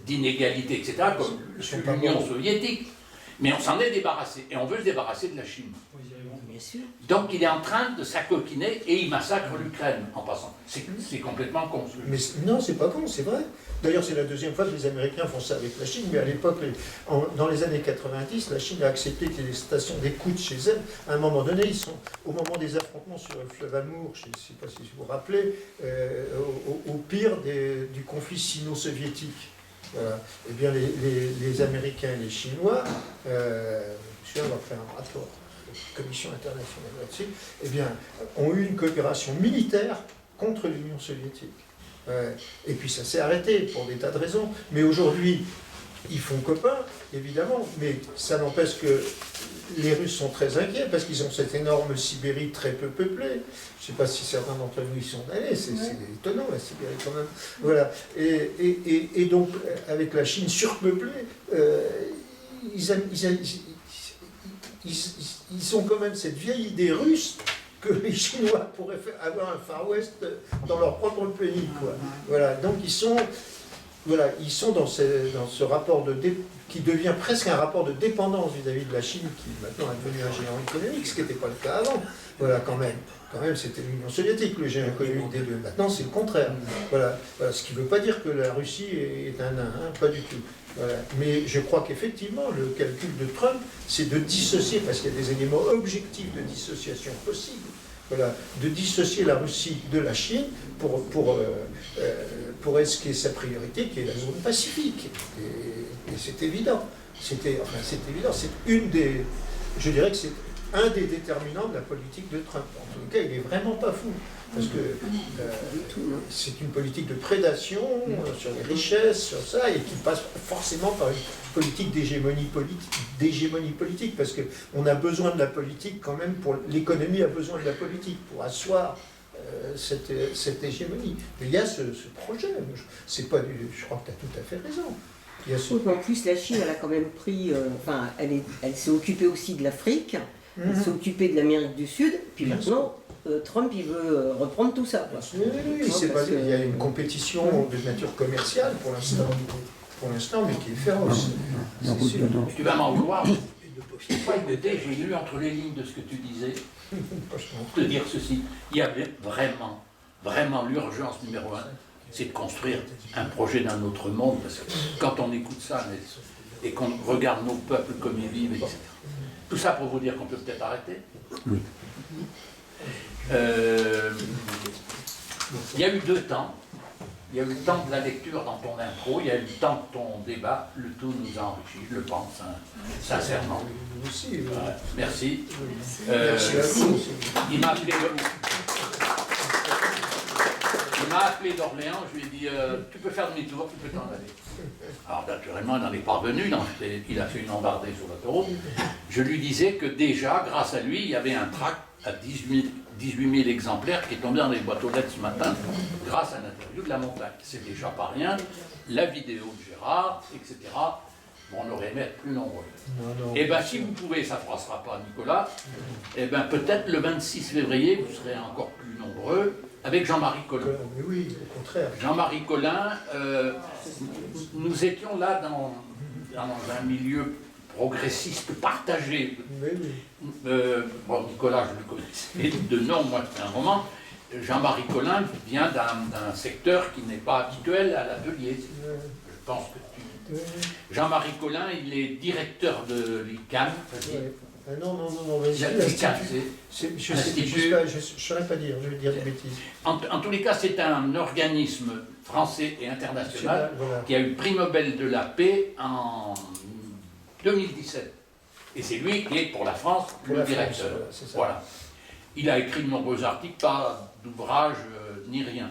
d'inégalité, etc., comme l'Union soviétique. Mais on s'en est débarrassé, et on veut se débarrasser de la Chine. Bien sûr. Donc il est en train de s'acoquiner et il massacre l'Ukraine en passant. C'est complètement con. Mais non, c'est pas con, c'est vrai. D'ailleurs, c'est la deuxième fois que les Américains font ça avec la Chine, mais à l'époque, dans les années 90, la Chine a accepté qu'il y ait des stations d'écoute chez elle. À un moment donné, ils sont, au moment des affrontements sur le fleuve Amour, je ne sais pas si vous vous rappelez, au pire du conflit sino-soviétique. Voilà. Eh bien, les Américains et les Chinois, je viens d'en faire un rapport, commission internationale là-dessus, eh bien, ont eu une coopération militaire contre l'Union soviétique. Et puis ça s'est arrêté pour des tas de raisons. Mais aujourd'hui, ils font copain, évidemment, mais ça n'empêche que les Russes sont très inquiets parce qu'ils ont cette énorme Sibérie très peu peuplée. Je ne sais pas si certains d'entre nous y sont allés, c'est étonnant la Sibérie quand même. Voilà. Et donc, avec la Chine surpeuplée, ils ont quand même cette vieille idée russe que les Chinois pourraient avoir un Far West dans leur propre pays, quoi. Voilà, donc ils sont dans ce rapport qui devient presque un rapport de dépendance vis-à-vis de la Chine, qui maintenant est devenu un géant économique, ce qui n'était pas le cas avant. Voilà, quand même c'était l'Union soviétique, le géant économique des deux. Maintenant, c'est le contraire. Voilà, ce qui ne veut pas dire que la Russie est un nain, hein, pas du tout. Voilà. Mais je crois qu'effectivement, le calcul de Trump, c'est de dissocier, parce qu'il y a des éléments objectifs de dissociation possibles, voilà, de dissocier la Russie de la Chine pour esquisser sa priorité, qui est la zone pacifique. Et c'est évident. C'est une des... Je dirais que c'est un des déterminants de la politique de Trump. En tout cas, il n'est vraiment pas fou. Parce que c'est une politique de prédation sur les richesses, sur ça, et qui passe forcément par une politique d'hégémonie politique, parce qu'on a besoin de la politique quand même, l'économie a besoin de la politique pour asseoir cette hégémonie. Mais il y a ce projet, je crois que tu as tout à fait raison. En plus, la Chine, elle a quand même pris, elle s'est occupée aussi de l'Afrique, elle s'est occupée de l'Amérique du Sud, puis maintenant, Trump, il veut reprendre tout ça. Oui, il y a une compétition de nature commerciale pour l'instant, mais qui est féroce. Tu vas m'en vouloir. J'ai lu entre les lignes de ce que tu disais, te dire ceci. Il y avait vraiment l'urgence numéro 1, c'est de construire un projet d'un autre monde, parce que quand on écoute ça et qu'on regarde nos peuples comme ils vivent, etc. Tout ça pour vous dire qu'on peut peut-être arrêter. Oui. Il y a eu 2 temps. Il y a eu le temps de la lecture dans ton intro, il y a eu le temps de ton débat. Le tout nous a enrichis, je le pense, hein, sincèrement. Merci. Il m'a appelé d'Orléans, je lui ai dit tu peux faire demi-tour, tu peux t'en aller. Alors naturellement, il n'en est pas revenu, il a fait une embardée sur l'autoroute. Je lui disais que déjà, grâce à lui, il y avait un tract à 18 000 exemplaires qui est tombé dans les boîtes aux lettres ce matin, grâce à l'interview de La Montagne. C'est déjà pas rien, la vidéo de Gérard, etc. Bon, on aurait aimé être plus nombreux. Et bien, si vous pouvez, ça ne froissera pas, Nicolas, et bien peut-être le 26 février, vous serez encore plus nombreux, avec Jean-Marie Collin. Mais oui, au contraire. Jean-Marie Collin, nous étions là dans un milieu progressiste partagé. Oui, oui. Bon, Nicolas, je le connaissais de nom, moi, depuis un moment. Jean-Marie Collin vient d'un secteur qui n'est pas habituel à l'atelier. Je pense que tu... Jean-Marie Collin, il est directeur de l'ICAM. Non, vas-y. L'ICAM, Je ne Institut. saurais pas dire, je vais dire des bêtises. En tous les cas, c'est un organisme français et international Voilà. qui a eu le prix Nobel de la paix en 2017. Et c'est lui qui est, pour la France, Pour le la France, directeur. voilà, c'est ça. Voilà. Il a écrit de nombreux articles, pas d'ouvrage ni rien.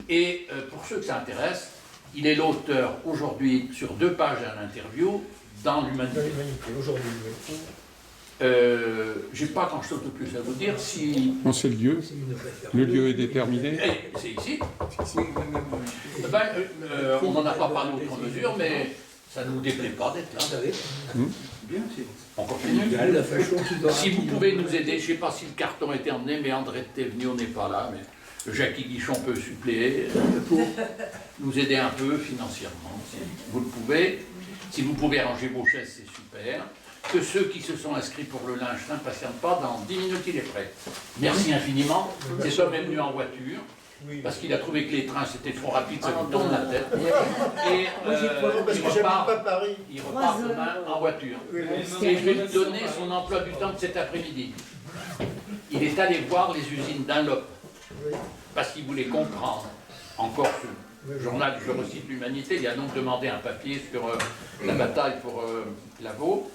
Et pour ceux que ça intéresse, il est l'auteur aujourd'hui sur 2 pages à l'interview dans Dans l'Humanité. l'humanité, aujourd'hui, oui. J'ai pas grand-chose de plus à vous dire. Si On sait le lieu. Le lieu est déterminé. c'est ici. Ben, on n'en a pas parlé outre mesure, mais ça ne nous déplaît pas d'être là. On continue. Si vous pouvez nous aider, je ne sais pas si le carton était emmené, mais André Thévenot n'est pas là, mais Jackie Guichon peut suppléer pour nous aider un peu financièrement, si vous le pouvez. Si vous pouvez ranger vos chaises, c'est super. Que ceux qui se sont inscrits pour le linge n'impatientent pas, dans 10 minutes il est prêt. Merci infiniment. Cet homme est venu en voiture, parce qu'il a trouvé que les trains c'était trop rapide, ça lui tourne la tête. Et Parce que j'habite pas Paris. il repart demain en voiture. Et je vais lui donner son emploi du temps de cet après-midi. Il est allé voir les usines Dunlop, parce qu'il voulait comprendre encore ce journal, je recite l'Humanité, il a donc demandé un papier sur la bataille pour Lavaux.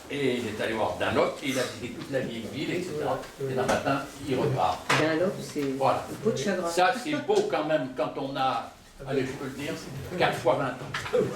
Et il est allé voir Dunlop, et il a visité toute la vieille ville, etc. Et d'un matin, il repart. Dunlop, c'est Voilà. peau de chagrin. Ça, c'est beau quand même quand on a, allez, je peux le dire, 4 fois 20 ans.